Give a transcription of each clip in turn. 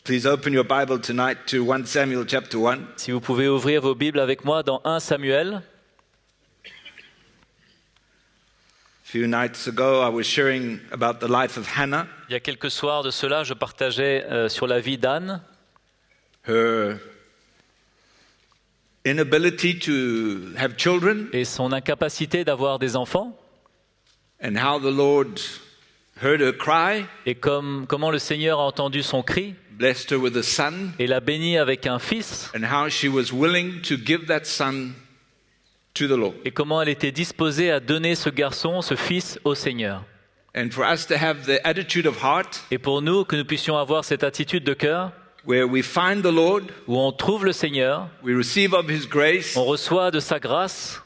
Please open your Bible tonight to 1 Samuel chapter 1. Si vous pouvez ouvrir vos Bibles avec moi dans 1 Samuel. A few nights ago, I was sharing about the life of Hannah, Il y a quelques soirs de cela, je partageais sur la vie d'Anne, her inability to have children, et son incapacité d'avoir des enfants, and how the Lord heard her cry, et comment le Seigneur a entendu son cri, blessed her with a son, et l'a bénie avec un fils, and how she was willing to give that son to the Lord. et comment elle était disposée à donner ce garçon, ce fils, au Seigneur. And for us to have the attitude of heart Et pour nous, que nous puissions avoir cette attitude de cœur, where we find the Lord, où on trouve le Seigneur, we receive of His grace, on reçoit de sa grâce,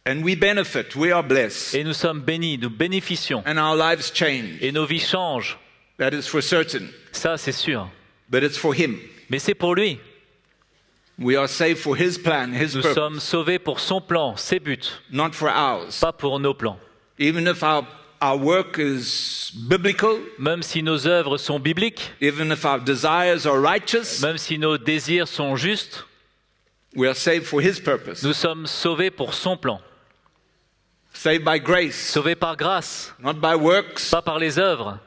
and we benefit, we are blessed, et nous sommes bénis, nous bénéficions, and our lives change. et nos vies changent. That is for certain, Ça, c'est sûr. but it's for Him. Mais c'est pour lui. We are saved for His plan, His Nous purpose, sommes sauvés pour son plan, ses buts, not for ours. pas pour nos plans. Even if our work is biblical, Même si nos œuvres sont bibliques, even if our desires are righteous, même si nos désirs sont justes, we are saved for His purpose. nous sommes sauvés pour son plan. Saved by grace, Sauvés par grâce, not by works. pas par les œuvres.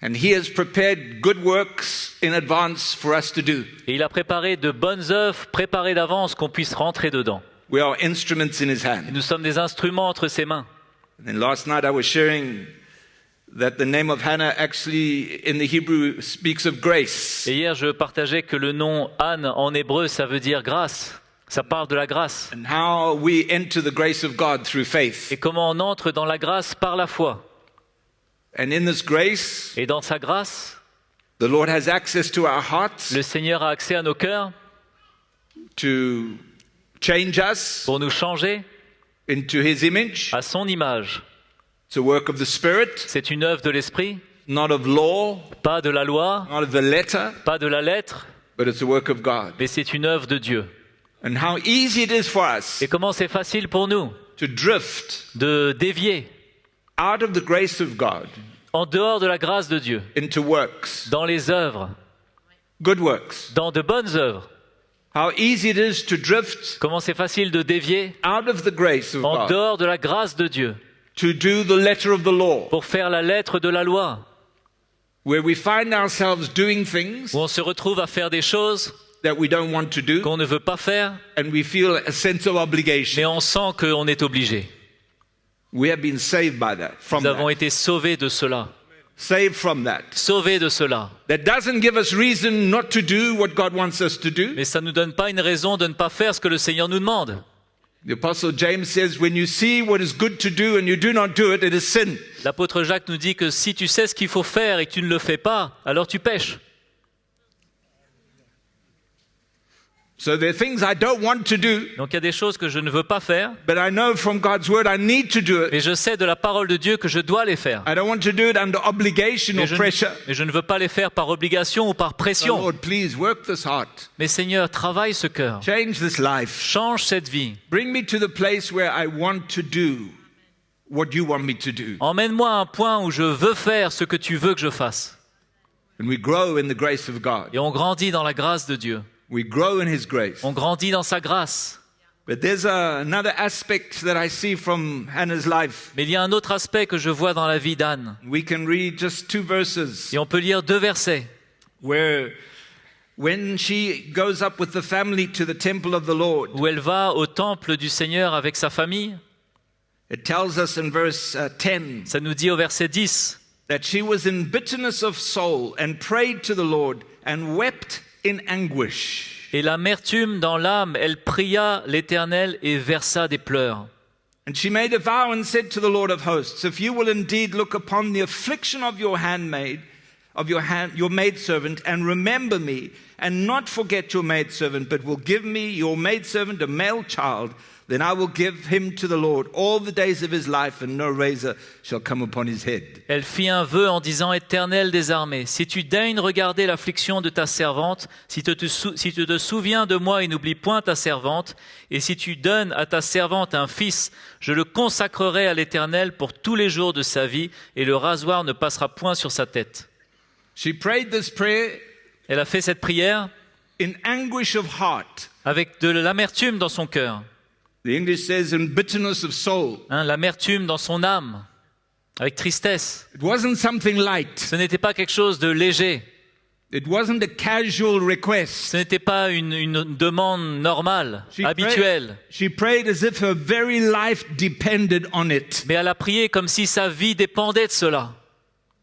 And He has prepared good works in advance for us to do. Et il a préparé de bonnes œuvres, préparées d'avance qu'on puisse rentrer dedans. We are instruments in His Et hand. nous sommes des instruments entre ses mains. And last night I was sharing that the name of Hannah actually in the Hebrew speaks of grace. Et hier, je partageais que le nom Anne en hébreu, ça veut dire grâce. Ça parle de la grâce. And how we enter the grace of God through faith. Et comment on entre dans la grâce par la foi. And in this grace, Et dans sa grâce, the Lord has access to our hearts le Seigneur a accès à nos cœurs to change us pour nous changer into His image. à son image. It's a work of the Spirit, C'est une œuvre de l'esprit, not of law, pas de la loi, not of the letter, pas de la lettre, but it's a work of God. mais c'est une œuvre de Dieu. And how easy it is for us Et comment c'est facile pour nous to drift de dévier out of the grace of God en dehors de la grâce de Dieu, into works, dans les œuvres, good works. dans de bonnes œuvres. How easy it is to drift Comment c'est facile de dévier out of the grace of en God dehors de la grâce de Dieu to do the letter of the law, pour faire la lettre de la loi, where we find ourselves doing things où on se retrouve à faire des choses that we don't want to do, qu'on ne veut pas faire, and we feel a sense of mais obligation. on sent qu'on est obligé. We have been saved by that, from Nous avons that, été sauvés de cela, saved from that. sauvés de cela. That doesn't give us reason not to do what God wants us to do. Mais ça ne nous donne pas une raison de ne pas faire ce que le Seigneur nous demande. The Apostle James says, when you see what is good to do and you do not do it, it is sin. L'apôtre Jacques nous dit que si tu sais ce qu'il faut faire et que tu ne le fais pas, alors tu pèches. So there are things I don't want to do, Donc il y a des choses que je ne veux pas faire, but I know from God's word I need to do it. mais je sais de la parole de Dieu que je dois les faire. I don't want to do it under obligation or Mais pressure. je ne veux pas les faire par obligation ou par So pression. Lord, please work this heart. Mais Seigneur, travaille ce cœur. Change this life. Change cette vie. Bring me to the place where I want to do what you want me to do. Emmène-moi à un point où je veux faire ce que tu veux que je fasse. And we grow in the grace of God. Et on grandit dans la grâce de Dieu. We grow in His grace. On grandit dans sa grâce. But there's another aspect that I see from Hannah's life. Mais il y a un autre aspect que je vois dans la vie d'Anne. We can read just 2 verses Et on peut lire 2 versets. where when she goes up with the family to the temple of the Lord, Où elle va au temple du Seigneur avec sa famille. it tells us in verse 10 Ça nous dit au verset 10 that she was in bitterness of soul and prayed to the Lord and wept in anguish. Et l'amertume dans l'âme, elle pria l'Éternel et versa des pleurs. And she made a vow and said to the Lord of hosts, if you will indeed look upon the affliction of your handmaid, your maidservant, and remember me, and not forget your maidservant, but will give me, your maidservant, a male child, then I will give him to the Lord all the days of his life, and no razor shall come upon his head. Elle fit un vœu en disant, Éternel des armées, si tu daignes regarder l'affliction de ta servante, si tu te souviens de moi et n'oublie point ta servante, et si tu donnes à ta servante un fils, je le consacrerai à l'Éternel pour tous les jours de sa vie, et le rasoir ne passera point sur sa tête. She prayed this prayer Elle a fait cette prière in anguish of heart. avec de l'amertume dans son cœur, The English says in bitterness of soul. l'amertume dans son âme, avec tristesse. It wasn't something light. Ce n'était pas quelque chose de léger, It wasn't a casual request. ce n'était pas une demande normale, habituelle, She prayed as if her very life depended on it. mais elle a prié comme si sa vie dépendait de cela.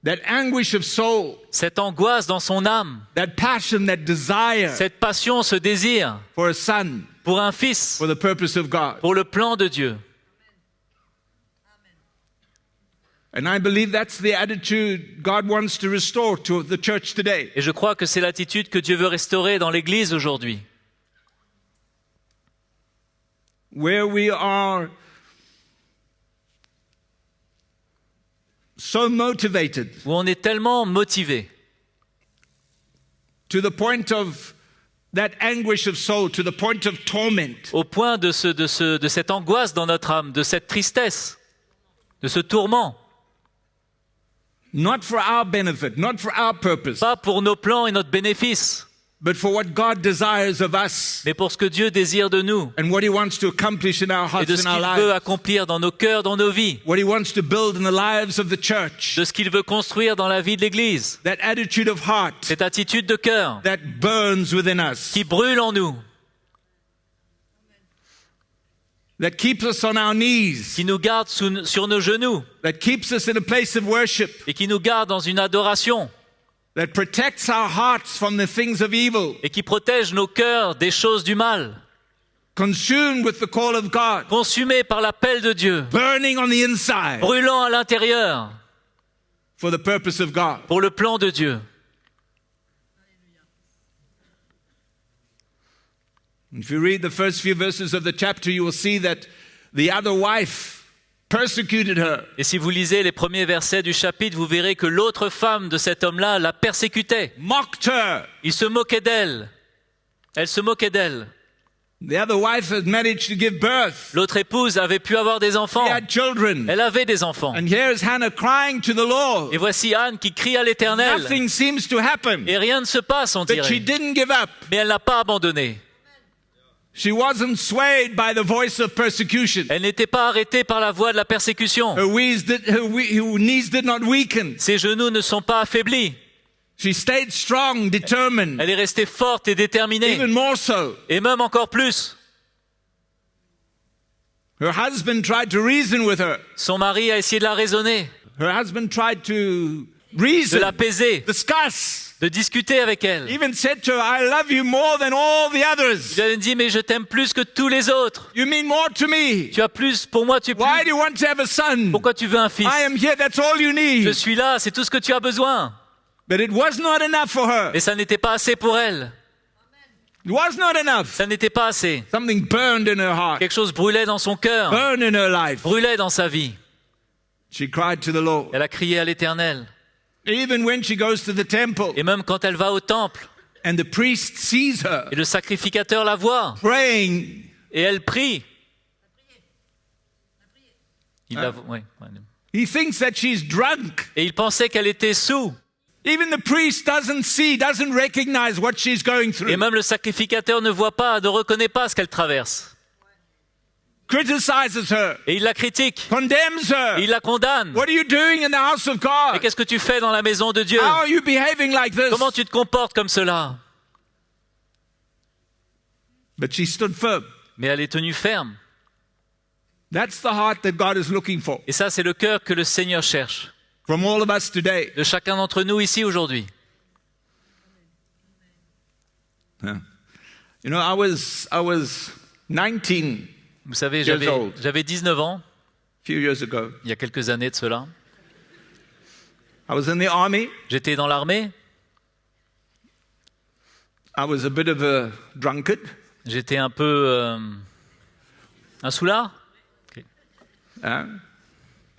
That anguish of soul, Cette angoisse dans son âme, that passion, that desire cette passion, ce désir for a son, pour un fils, for the purpose of God. pour le plan de Dieu. And I believe that's the attitude God wants to restore to the church today. Et je crois que c'est l'attitude que Dieu veut restaurer dans l'Église aujourd'hui. Where we are so motivated Où on est tellement motivé, to the point of that anguish of soul, to the point of torment, au point de cette angoisse dans notre âme, de cette tristesse, de ce tourment, not for our benefit, not for our purpose, pas pour nos plans et notre bénéfice, but for what God desires of us mais pour ce que Dieu désire de nous and what He wants to accomplish in our et hearts de ce and our qu'il veut lives, accomplir dans nos cœurs, dans nos vies, what He wants to build in the lives of the church. de ce qu'il veut construire dans la vie de l'Église. That attitude of heart Cette attitude de cœur that burns within us, qui brûle en nous, that keeps us on our knees, qui nous garde sur nos genoux that keeps us in a place of worship, et qui nous garde dans une adoration that protects our hearts from the things of evil, et qui protège nos cœurs des choses du mal, consumed with the call of God, consumés par l'appel de Dieu, burning on the inside brûlant à l'intérieur for the purpose of God. pour le plan de Dieu. If you read the first few verses of the chapter, you will see that the other wife persecuted her. Et si vous lisez les premiers versets du chapitre, vous verrez que l'autre femme de cet homme-là la persécutait. Mocked her. Il se moquait d'elle. Elle se moquait d'elle. The other wife had managed to give birth. L'autre épouse avait pu avoir des enfants. She had children. Elle avait des enfants. And here is Hannah crying to the Lord. Et voici Anne qui crie à l'Éternel. Nothing seems to happen. Et rien ne se passe, on But she dirait. didn't give up. Mais elle n'a pas abandonné. She wasn't swayed by the voice of persecution. Elle n'était pas arrêtée par la voix de la persécution. Her knees did not weaken. Ses genoux ne sont pas affaiblis. She stayed strong, determined, Elle est restée forte et déterminée. even more so. Et même encore plus. Her husband tried to reason with her. Son mari a essayé de la raisonner, Her husband tried to de reason, l'apaiser, discuss. de discuter avec elle. Even said to her, I love you more than all the others. Il lui a dit, mais je t'aime plus que tous les autres. You mean more to me. Tu as plus, pour moi, tu es Why do plus. you want to have a son? Pourquoi tu veux un fils? I am here, that's all you Je need. suis là, c'est tout ce que tu as besoin. But it was not enough for her. Et ça n'était pas assez pour elle. It was not enough. Ça n'était pas assez. Something burned in her heart, Quelque chose brûlait dans son cœur, burned in her life. brûlait dans sa vie. She cried to the Lord. Elle a crié à l'Éternel. Even when she goes to the temple Et même quand elle va au temple, and the priest sees her et le sacrificateur la voit, praying, et elle prie. Il la voit, ouais. he thinks that she's drunk. Et il pensait qu'elle était sous. Even the priest doesn't recognize what she's going Et through. même le sacrificateur ne voit pas, ne reconnaît pas ce qu'elle traverse. Criticizes her, Et il la critique. condemns her. Et il la condamne. What are you doing in the house of Et God? qu'est-ce que tu fais dans la maison de Dieu? How are you behaving like this? Comment tu te comportes comme cela? But she stood firm. Mais elle est tenue ferme. That's the heart that God is looking for Et ça, c'est le cœur que le Seigneur cherche. from all of us today. De chacun d'entre nous ici aujourd'hui. Yeah. You know, I was 19 Vous savez, Years old. j'avais 19 ans, a few years ago. il y a quelques années de cela. I was in the army. J'étais dans l'armée. I was a bit of a drunkard. J'étais un peu un soulard.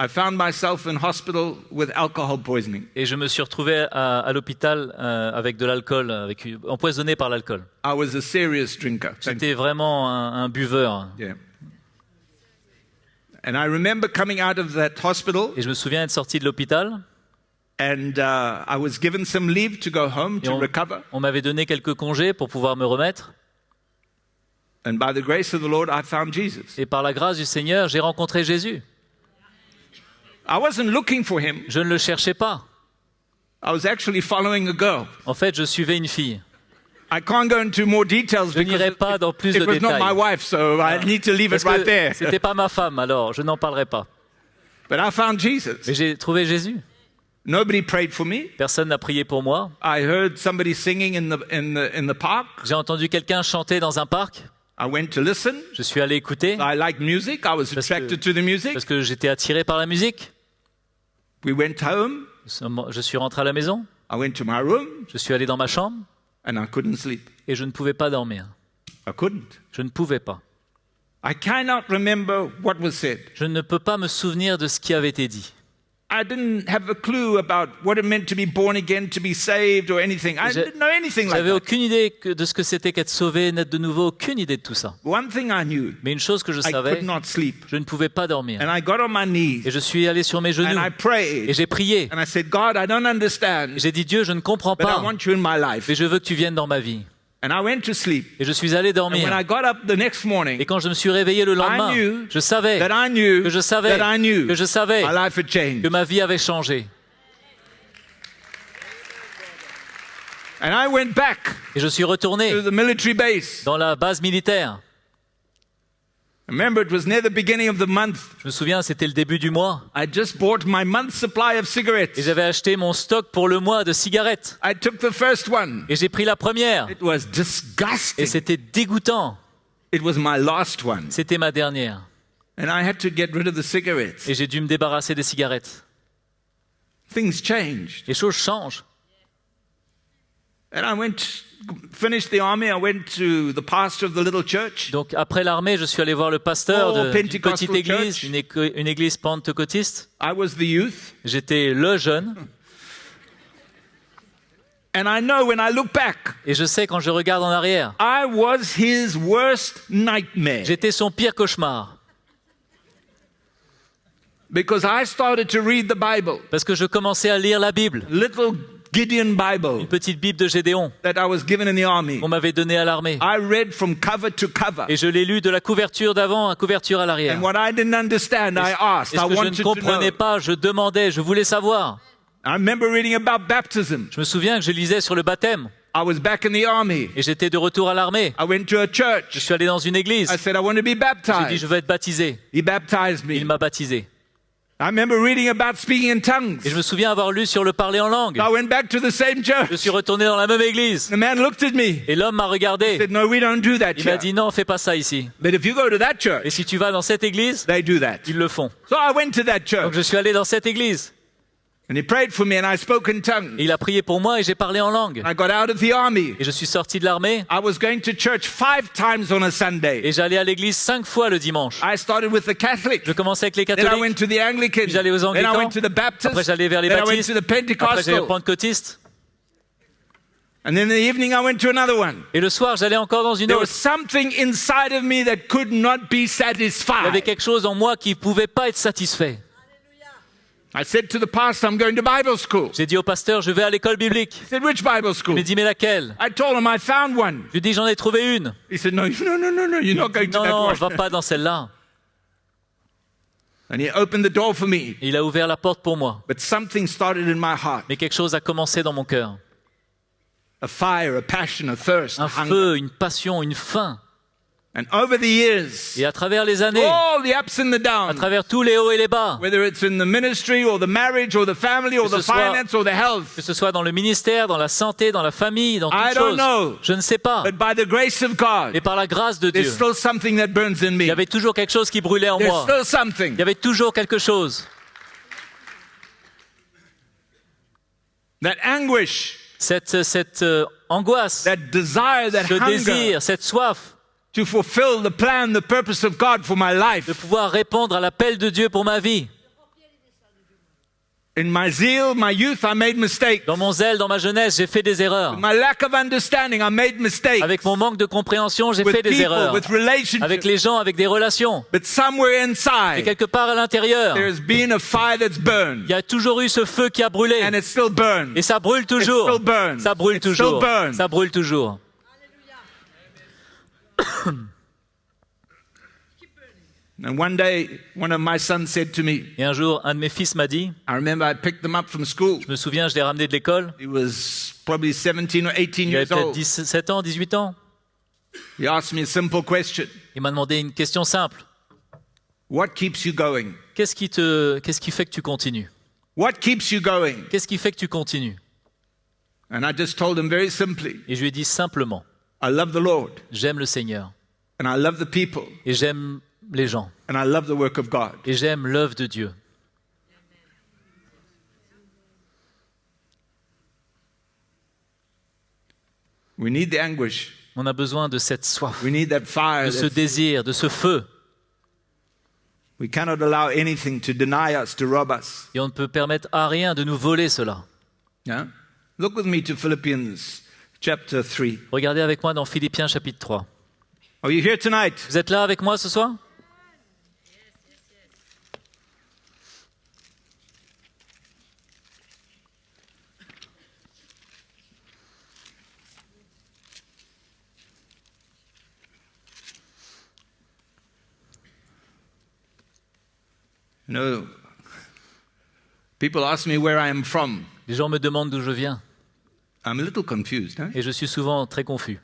I found myself in hospital with alcohol poisoning. Et je me suis retrouvé à l'hôpital avec de l'alcool, empoisonné par l'alcool. I was a serious drinker. J'étais vraiment un buveur. Yeah. And I remember coming out of that hospital Et je me souviens être sorti de l'hôpital And I was given some leave to go home Et to recover. on m'avait donné quelques congés pour pouvoir me remettre. And by the grace of the Lord, I found Jesus. Et par la grâce du Seigneur, j'ai rencontré Jésus. I wasn't looking for him. Je ne le cherchais pas. I was actually following a girl. En fait, je suivais une fille. I can't go into more details Je n'irai pas dans plus it de was not my détails. wife, so I need to leave it Parce right que there. c'était pas ma femme, alors je n'en parlerai pas. But I found Jesus. Mais j'ai trouvé Jésus. Nobody prayed for me. Personne n'a prié pour moi. I heard somebody singing in the park. J'ai entendu quelqu'un chanter dans un parc. I went to listen. Je suis allé écouter I liked music. I was attracted to the music. parce que j'étais attiré par la musique. We went home. Je suis rentré à la maison. I went to my room Je suis allé dans ma chambre and I couldn't sleep. et je ne pouvais pas dormir. I couldn't. Je ne pouvais pas. I cannot remember what was said. Je ne peux pas me souvenir de ce qui avait été dit. I didn't have a clue about what it meant to be born again, to be saved or anything. I didn't know anything like J'avais that. aucune idée de ce que c'était qu'être sauvé, naître de nouveau, aucune idée de tout ça. One thing I knew, Mais une chose que je I savais, could not sleep. je ne pouvais pas dormir. And I got on my knees Et je suis allé sur mes and genoux I prayed. et j'ai prié. And I said, God, I don't understand, J'ai dit, Dieu, je ne comprends but I pas, want you in my life. mais je veux que tu viennes dans ma vie. And I went to sleep. Et je suis allé And when dormir. I got up the next morning, Et quand je me suis réveillé le lendemain, I knew je savais that I knew que je savais that I knew que je savais my life had que changed. ma vie avait changé. And I went back Et je suis retourné to the military base. dans la base militaire. Remember, it was near the beginning of the month. Je me souviens, c'était le début du mois. I just bought my month's supply of Et cigarettes. j'avais acheté mon stock pour le mois de cigarettes. I took the first one. Et j'ai pris la première. It was Et disgusting. c'était dégoûtant. It was my last one. C'était ma dernière. And I had to get rid of the cigarettes. Et j'ai dû me débarrasser des cigarettes. Things changed. Les choses changent. And I finished the army. I went to the pastor of the little church. Donc après l'armée, je suis allé voir le pasteur d'une Pentecostal petite église, church. une église pentecôtiste. I was the youth. J'étais le jeune. And I know when I look back, Et je sais quand je regarde en arrière, I was his worst nightmare. j'étais son pire cauchemar. Because I started to read the Bible, Parce que je commençais à lire la Bible, little Gideon Bible une petite Bible de Gédéon that I was given in the army. qu'on m'avait donnée à l'armée. I read from cover to cover. Et je l'ai lu de la couverture d'avant à la couverture à l'arrière. And what I didn't understand, I asked. Et I ce que je wanted ne to comprenais know. pas, je demandais, je voulais savoir. I remember reading about baptism. Je me souviens que je lisais sur le baptême I was back in the army. et j'étais de retour à l'armée. I went to a Je church. suis allé dans une église. I said, I want to be J'ai dit, baptized. je veux être baptisé. He baptized Il me. m'a baptisé. I remember reading about speaking in tongues. Et je me souviens avoir lu sur le parler en langue. I went back to the same Je church. suis retourné dans la même église. The man looked at me. Et l'homme m'a He regardé. said, no, we don't do that Il m'a here. dit, non, fais pas ça ici. But if you go to that church, Et si tu vas dans cette église, they do that. ils le font. So I went to that Donc church. je suis allé dans cette église. And he prayed for me and I spoke in tongues. Et il a prié pour moi et j'ai parlé en langue. I got out of the army. Et je suis sorti de l'armée I was going to church 5 times on a Sunday. et j'allais à l'église 5 fois le dimanche. I started with the Catholic. Je commençais avec les Then I catholiques, went to the Anglican. puis j'allais aux Then I anglicans, went to the Baptist. après j'allais vers les Then I went baptistes, to the après j'allais aux Pentecostal. pentecôtistes. And then in the evening I went to another one. Et le soir, j'allais encore dans une There was autre. something inside of me that could not be Il y avait satisfied. quelque chose en moi qui ne pouvait pas être satisfait. I said to the pastor, I'm going to Bible school. J'ai dit au pasteur, je vais à l'école biblique. He said, which Bible Il school? m'a dit, mais laquelle? I told him I found one. Je lui ai dit, j'en ai trouvé une. He said, no, you're not going to Non, that non, one. va pas dans celle-là. And he opened the door for me. Et il a ouvert la porte pour moi. But something started in my heart. Mais quelque chose a commencé dans mon cœur. A fire, a passion, a thirst, a Un hunger. feu, une passion, une faim. And over the years, Et à travers les années, all the ups and the à downs, travers tous les hauts et les bas, whether it's in the ministry or the marriage or the family or Que the ce soit- finance or the health, que ce soit dans le ministère, dans la santé, dans la famille, dans I toute don't chose, know. je ne sais pas. but by the grace of God, Mais par la grâce de Dieu, there's still something that burns in il me. y avait toujours quelque chose qui brûlait en There's moi. still something. Il y avait toujours quelque chose. That anguish, Cette angoisse, that desire, that ce hunger désir, cette soif to fulfill the plan, the purpose of God for my de life. pouvoir répondre à l'appel de Dieu pour ma vie. In my zeal, my youth, I made mistakes. Dans mon zèle, dans ma jeunesse, j'ai fait des erreurs. My lack of understanding, I made mistakes. Avec mon manque de compréhension, j'ai With fait des people, erreurs. with relationships. Avec les gens, avec des relations. But somewhere Et inside, quelque part à l'intérieur, there's been a fire that's burned. il y a toujours eu ce feu qui a brûlé. And it still burns. Et ça brûle It toujours. still burns. Ça brûle It still toujours. burns. Ça brûle toujours. And one day, one of my sons said to me, Et un jour, un de mes fils m'a dit, I remember I picked them up from school. je me souviens, je l'ai ramené de l'école. He was probably 17 or 18 Il avait years peut-être old. 17 ans, 18 ans. He asked me a simple question. Il m'a demandé une question simple. What keeps you going? Qu'est-ce qui fait que tu continues? What keeps you going? Qu'est-ce qui fait que tu continues? And I just told him very simply, Et je lui ai dit simplement, I love the Lord, j'aime le Seigneur. and I love the people, Et j'aime les gens. and I love the work of God. Et j'aime l'œuvre de Dieu. We need the anguish. On a besoin de cette soif, We need that fire. de ce désir, de ce feu. We cannot allow anything to deny us, to rob us. Et on ne peut permettre à rien de nous voler cela. Yeah? Look with me to Philippians chapter 3. Regardez avec moi dans Philippiens chapitre 3. Are you here tonight? Vous êtes là avec moi ce soir? No. People ask me where I am from. Les gens me demandent d'où je viens. I'm a little confused. Huh? Et je suis souvent très confus.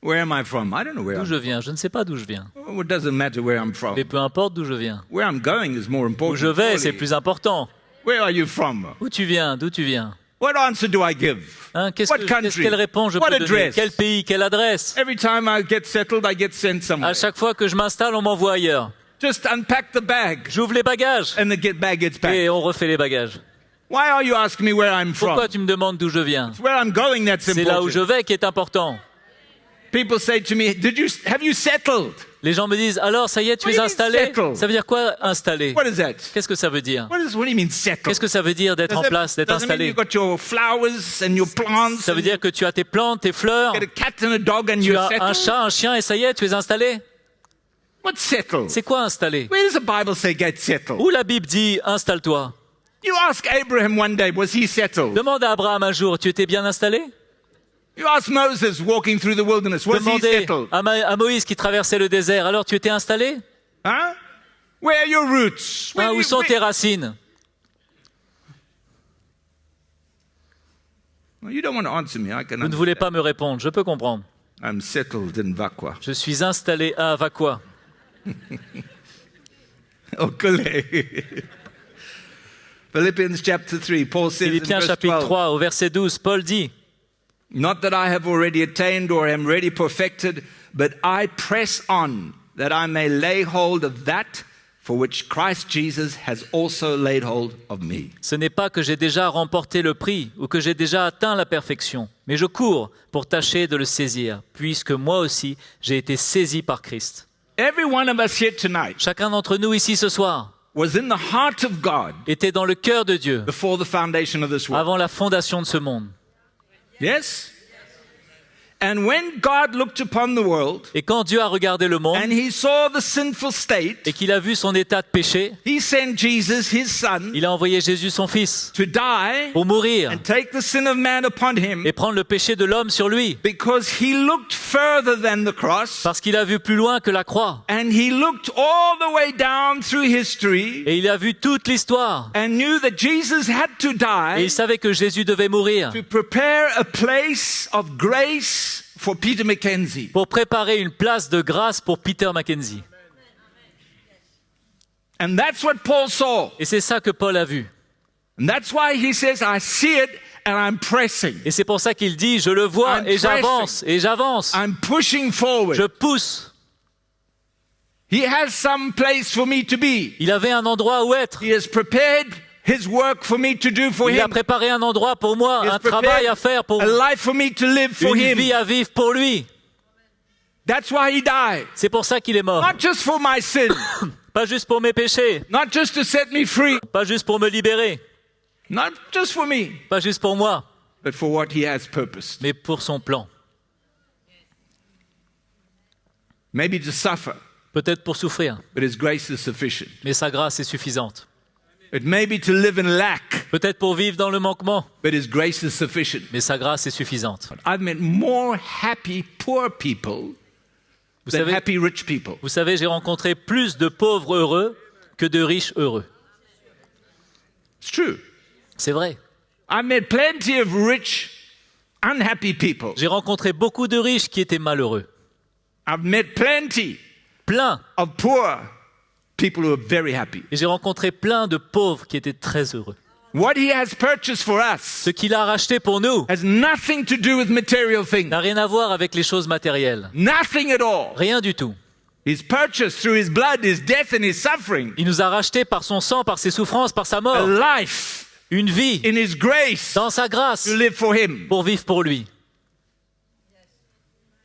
Where am I from? I don't know where D'où I'm je viens? Je ne sais pas d'où je viens. from. It doesn't matter where I'm from. Mais peu importe d'où je viens. Where I'm going is more Où important. je vais, c'est surely. plus important. Where are you from? Où tu viens? D'où tu viens? What answer do I give? Hein, What country? quelle réponse je What peux donner? address? Quel pays? Quelle adresse? Every time I get settled, I get sent somewhere. À chaque fois que je m'installe, on m'envoie ailleurs. Just unpack the bag, J'ouvre les bagages and the bag gets back. et on refait les bagages. Why are you asking me where I'm from? Pourquoi tu me demandes d'où je viens? It's where I'm going that's C'est là où je important. vais qui est important. People say to me, have you settled? Les gens me disent, alors ça y est, tu What es do you mean installé? settle? Ça veut dire quoi installé? What is that? Qu'est-ce que ça veut dire? What do you mean settled? Qu'est-ce que ça veut dire d'être en place, d'être Doesn't mean installé? you've got your flowers and your plants. Ça veut dire que tu as tes plantes, tes fleurs, You get a cat and a dog and tu you're as un settled. chat, un chien et ça y est, tu es installé? What's settled? C'est quoi installé? Where does the Bible say get settled? Où la Bible dit installe-toi? You ask Abraham one day, was he settled? Demande à Abraham un jour, tu étais bien installé? You ask Moses walking through the wilderness, was he Demandez settled? à Moïse qui traversait le désert, alors tu étais installé? Huh? Where are your roots? Hein, où sont tes racines? Well, you don't want to answer me. I can Vous ne voulez understand. pas me répondre, je peux comprendre. I'm settled in Vakwa. Je suis installé à Vakwa. Okule. Philippians chapter 3, Paul says in Philippiens verse chapitre 12, 3, au verset 12, Paul dit, not that I have already attained or am ready perfected, but I press on that I may lay hold of that for which Christ Jesus has also laid hold of me. ce n'est pas que j'ai déjà remporté le prix ou que j'ai déjà atteint la perfection, mais je cours pour tâcher de le saisir, puisque moi aussi j'ai été saisi par Christ. Every one of us here tonight Chacun d'entre nous ici ce soir was in the heart of God était dans le cœur de Dieu before the foundation of this world. avant la fondation de ce monde. Yes? And when God looked upon the world Et quand Dieu a regardé le monde and he saw the sinful state, et qu'il a vu son état de péché, he sent Jesus, his son, il a envoyé Jésus son fils to die pour mourir and take the sin of man upon him et prendre le péché de l'homme sur lui, because he looked further than the cross parce qu'il a vu plus loin que la croix. and he looked all the way down through history Et il a vu toute l'histoire. and knew that Jesus had to Et die il savait que Jésus devait mourir to prepare a place of grace for Peter Mackenzie. pour préparer une place de grâce pour Peter Mackenzie. And that's what Paul saw. Et c'est ça que Paul a vu. And that's why he says, I see it and I'm pressing. Et c'est pour ça qu'il dit, je le vois I'm et j'avance, et j'avance. I'm pushing forward. Je pousse. He has some place for me to be. Il avait un endroit où être. He has prepared his work for me to do for Il a him. préparé un endroit pour moi, He has un travail à faire pour a life for me to live for une vie him. à vivre pour lui. That's why he died. C'est pour ça qu'il est mort. Not just for my sin, Pas juste pour mes péchés, not just to set me free, pas juste pour me libérer, not just for me, pas juste pour moi, but for what he has purposed. mais pour son plan. Maybe to suffer, Peut-être pour souffrir, but his grace is sufficient. mais sa grâce est suffisante. It may be to live in lack, Peut-être pour vivre dans le manquement, but his grace is sufficient. mais sa grâce est suffisante. I've met more happy poor people Vous than savez, happy rich people. j'ai rencontré plus de pauvres heureux que de riches heureux. It's true. C'est vrai. I've met plenty of rich, unhappy people. J'ai rencontré beaucoup de riches qui étaient malheureux. I've met plenty Plein. of poor people who are very happy. Et j'ai rencontré plein de pauvres qui étaient très heureux. What he has purchased for us Ce qu'il a racheté pour nous has nothing to do with material things. n'a rien à voir avec les choses matérielles. Nothing at all. Rien du tout. He's purchased through his blood, his death, and his suffering Il nous a rachetés par son sang, par ses souffrances, par sa a mort. life Une vie in his grace dans sa grâce to live for him. pour vivre pour lui.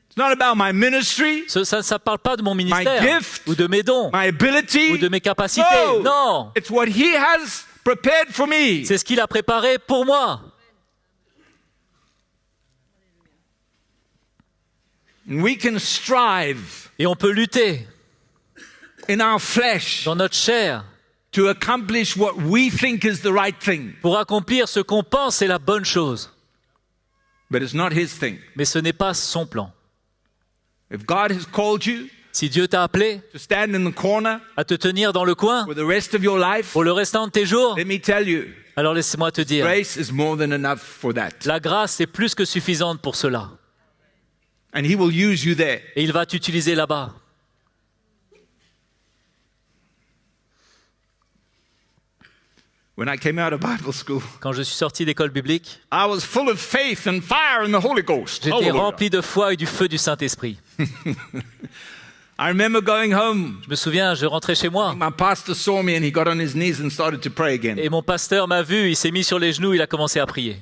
It's not about my ministry, Ça ne parle pas de mon ministère gift, ou de mes dons my ability. ou de mes capacités. No. Non, It's what he has prepared for me. c'est ce qu'il a préparé pour moi. And we can strive Et on peut lutter in our flesh dans notre chair to accomplish what we think is the right thing. pour accomplir ce qu'on pense est la bonne chose. But it's not his thing. Mais ce n'est pas son plan. If God has called you Si Dieu t'a appelé to stand in the corner à te tenir dans le coin for the rest of your life, pour le restant de tes jours, let me tell you, alors laisse-moi te dire, grace is more than enough for that. la grâce est plus que suffisante pour cela. And he will use you there. Et il va t'utiliser là-bas. When I came out of Bible school, Quand je suis sorti d'école biblique, I was full of faith and fire in the Holy Ghost. j'étais Hallelujah. rempli de foi et du feu du Saint-Esprit. I remember going home. Je me souviens, je rentrais chez moi My pastor saw me and he got on his knees and started to pray again. et mon pasteur m'a vu, il s'est mis sur les genoux, il a commencé à prier.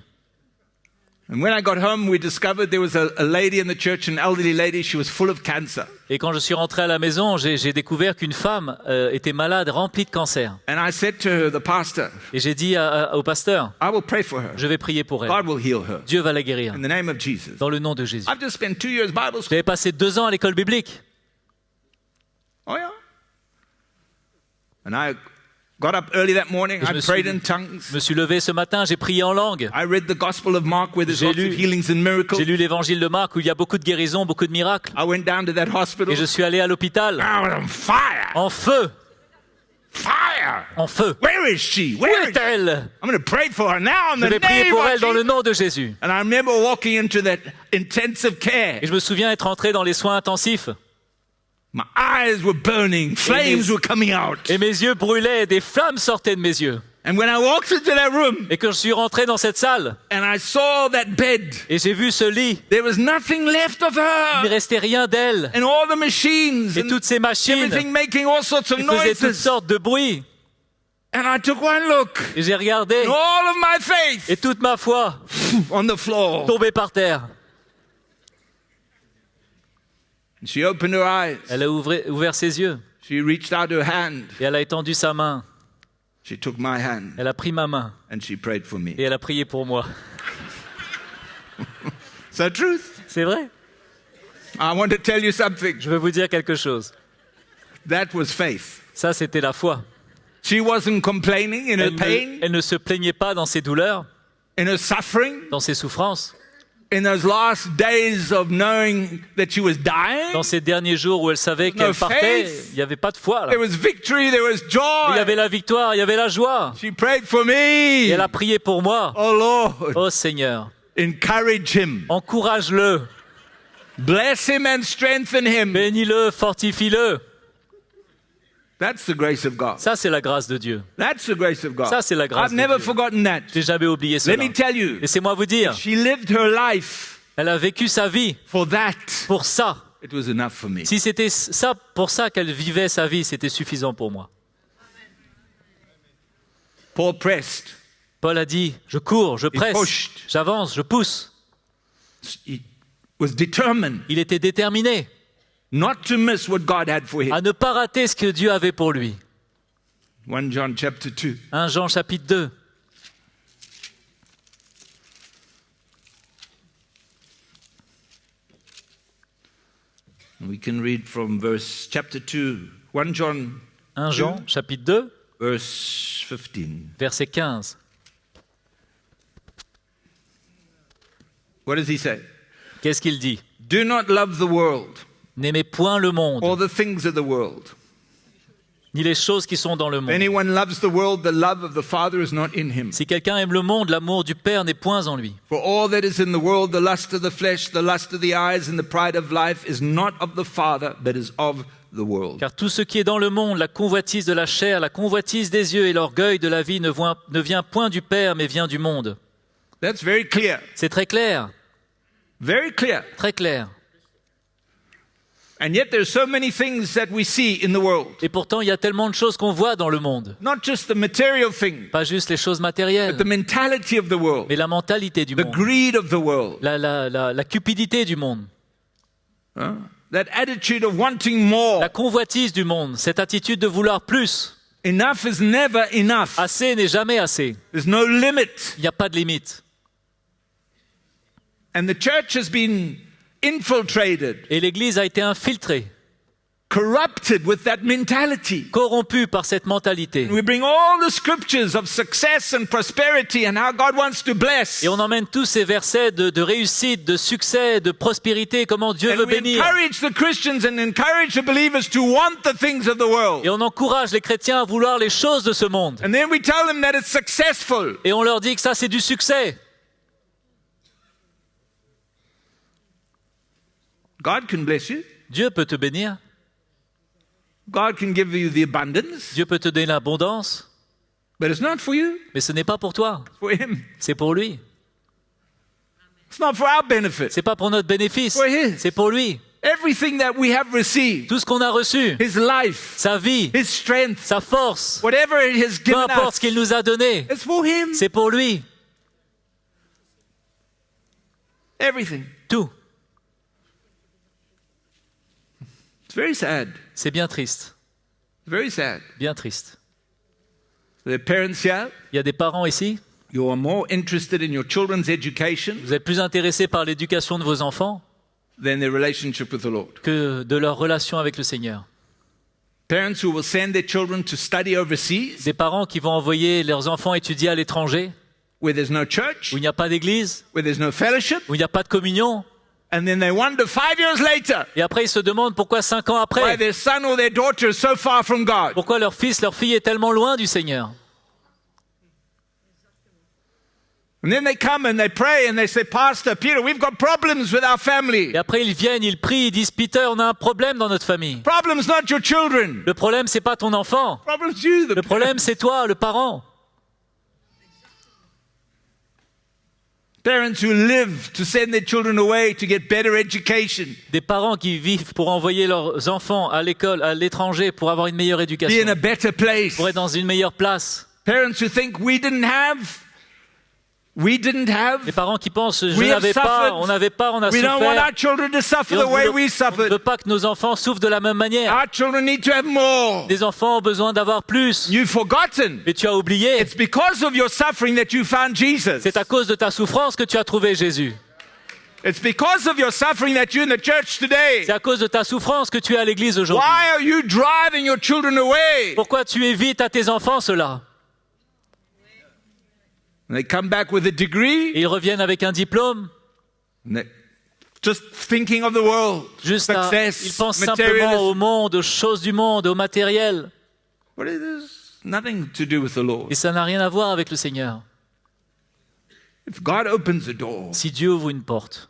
And when I got home, we discovered there was a lady in the church, an elderly lady. She was full of cancer. Et quand je suis rentré à la maison, j'ai découvert qu'une femme était malade, remplie de cancer. And I said to the pastor, Et j'ai dit au pasteur, I will pray for her. je vais prier pour elle. God will heal her. Dieu va la guérir, In the name of Jesus. dans le nom de Jésus. I've just spent 2 years Bible school. J'avais passé 2 ans à l'école biblique. Oh, yeah. And I got up early that morning. Je I me prayed suis- in tongues. Je me suis levé ce matin, j'ai prié en langue. I read the Gospel of Mark where there's J'ai lots lu- of healings and miracles. J'ai lu l'évangile de Marc où il y a beaucoup de guérisons, beaucoup de miracles. I went down to that hospital. Et je suis allé à l'hôpital I was on fire. en feu, Fire. en feu. Where is she? Où Where is she? est-elle? I'm going to pray for her now in Je the vais prier name pour of elle dans le Jesus. nom de Jésus. And I remember walking into that intensive care. Et je me souviens être entré dans les soins intensifs. My eyes were burning. Flames were coming out. Et mes yeux brûlaient, des flammes sortaient de mes yeux. And when I walked into that room Et quand je suis rentré dans cette salle and I saw that bed, et j'ai vu ce lit, there was nothing left of il ne her. restait rien d'elle. And all the machines Et and toutes ces machines everything making all sorts of qui faisaient toutes noises. sortes de bruits. And I took one look. Et j'ai regardé And all of my faith et toute ma foi on the floor. tombait par terre. And she opened her eyes. Elle a ouvert ses yeux She reached out her hand. et elle a étendu sa main. She took my hand Elle a pris ma main and she prayed for me. et elle a prié pour moi. It's the truth. C'est vrai. I want to tell you something. Je veux vous dire quelque chose. That was faith. Ça, c'était la foi. She wasn't complaining in her pain, Elle ne se plaignait pas dans ses douleurs, in her suffering, dans ses souffrances, in those last days of knowing that she was dying. dans ces derniers jours où elle savait No qu'elle partait. faith. Il n'y avait pas de foi là. There was victory, there was Il y joy. avait la victoire, il y avait la joie. She prayed for Et me. elle a prié pour moi. Oh Lord, Oh Seigneur, encourage him. encourage-le, Bless him and strengthen him. bénis-le, fortifie-le. That's the grace of God. Ça, c'est la grâce de Dieu. That's the grace of God. Ça, c'est la grâce I've de never Dieu. forgotten that. J'ai jamais oublié Let cela. me tell you, Laissez-moi vous dire, she lived her life elle a vécu sa vie for that. pour ça. It was enough for me. Si c'était ça, pour ça qu'elle vivait sa vie, c'était suffisant pour moi. Paul pressed. Paul a dit, je cours, je presse, pushed. j'avance, je pousse. He was determined Il était déterminé not to miss what God had for him. à ne pas rater ce que Dieu avait pour lui. 1 John chapter 2. 1 Jean chapitre 2. We can read from chapter 2, 1 John 1 Jean chapitre 2, verse 15. verset 15. What does he say? Qu'est-ce qu'il dit? Do not love the world N'aimez point le monde, or the things of the world. ni les choses qui sont dans le If monde. anyone loves the world, the love of the Father is not in him. Si quelqu'un aime le monde, l'amour du Père n'est point en lui. For all that is in the world, the lust of the flesh, the lust of the eyes, and the pride of life is not of the Father, but is of the world. Car tout ce qui est dans le monde, la convoitise de la chair, la convoitise des yeux et l'orgueil de la vie ne vient point du Père, mais vient du monde. That's very clear. C'est très clair, Very clear. très clair. And yet there's so many things that we see in the world. Et pourtant, il y a tellement de choses qu'on voit dans le monde. Not just the material thing, Pas juste les choses but matérielles, the mentality of the world, mais la mentalité du the monde, greed of the world, la cupidité du monde, that attitude of wanting more. la convoitise du monde, cette attitude de vouloir plus. Enough is never enough. Assez n'est jamais assez. There's no limit. Il n'y a pas de limite. And the church has been infiltrated, Et l'Église a été infiltrée, corrupted with that mentality. corrompue par cette mentalité. We bring all the scriptures of success and prosperity and how God wants to bless. Et on emmène tous ces versets de réussite, de succès, de prospérité, comment Dieu veut And we bénir. encourage the Christians and encourage the believers to want the things of the world. Et on encourage les chrétiens à vouloir les choses de ce monde. And then we tell them that it's successful. Et on leur dit que ça, c'est du succès. God can bless you. Dieu peut te bénir. God can give you the abundance. Dieu peut te donner l'abondance. But it's not for you. Mais ce n'est pas pour toi. It's for Him. C'est pour lui. It's not for our benefit. C'est pas pour notre bénéfice. For his. C'est pour lui. Everything that we have received, Tout ce qu'on a reçu, His life, sa vie, His strength, sa force, whatever it has peu given importe us, ce qu'il nous a donné, it's for Him. c'est pour lui. Everything. Tout. It's very sad. C'est bien triste. Very sad. Bien triste. There are parents here. Il y a des parents ici. You are more interested in your children's education Vous êtes plus intéressés par l'éducation de vos enfants than their relationship with the Lord. que de leur relation avec le Seigneur. Parents who will send their children to study overseas, Des parents qui vont envoyer leurs enfants étudier à l'étranger, where there's no church, où il n'y a pas d'église, where there's no fellowship, où il n'y a pas de communion. and then they wonder 5 years later Et après, ils se demandent pourquoi 5 ans why après, their son or their daughter is so far from God. pourquoi leur fils, leur fille est tellement loin du Seigneur. And then they come and they pray and they say, Pastor Peter, we've got problems with our family. Et après, ils viennent, ils prient, ils disent, Peter, on a un problème dans notre famille. Problem's not your children. Le problème, c'est pas ton enfant. Problem's you. Le problème, c'est toi, le parent. Parents who live to send their children away to get better education, Des parents qui vivent pour envoyer leurs enfants à l'école, à l'étranger, pour avoir une meilleure be in éducation, a better place. pour être dans une meilleure place. Parents who think we didn't have. Les parents qui pensent, je We have n'avais pas, suffered. on n'avait pas, on a We don't want souffert. our children to suffer Et the way we on ne suffered. veut pas que nos enfants souffrent de la même manière. Our children need to have more. Les enfants ont besoin d'avoir plus. You've forgotten. Mais tu as oublié. It's because of your suffering that you found Jesus. C'est à cause de ta souffrance que tu as trouvé Jésus. It's because of your suffering that you're in the church today. C'est à cause de ta souffrance que tu es à l'église aujourd'hui. Why are you driving your children away? Pourquoi tu évites à tes enfants cela? And they come back with a degree, Et ils reviennent avec un diplôme, and they're just thinking of the world, juste ils success, pensent simplement au materialism. monde, aux choses du monde, au matériel. What is this? Nothing to do with the Lord. Et ça n'a rien à voir avec le Seigneur. If God opens a door, Si Dieu ouvre une porte,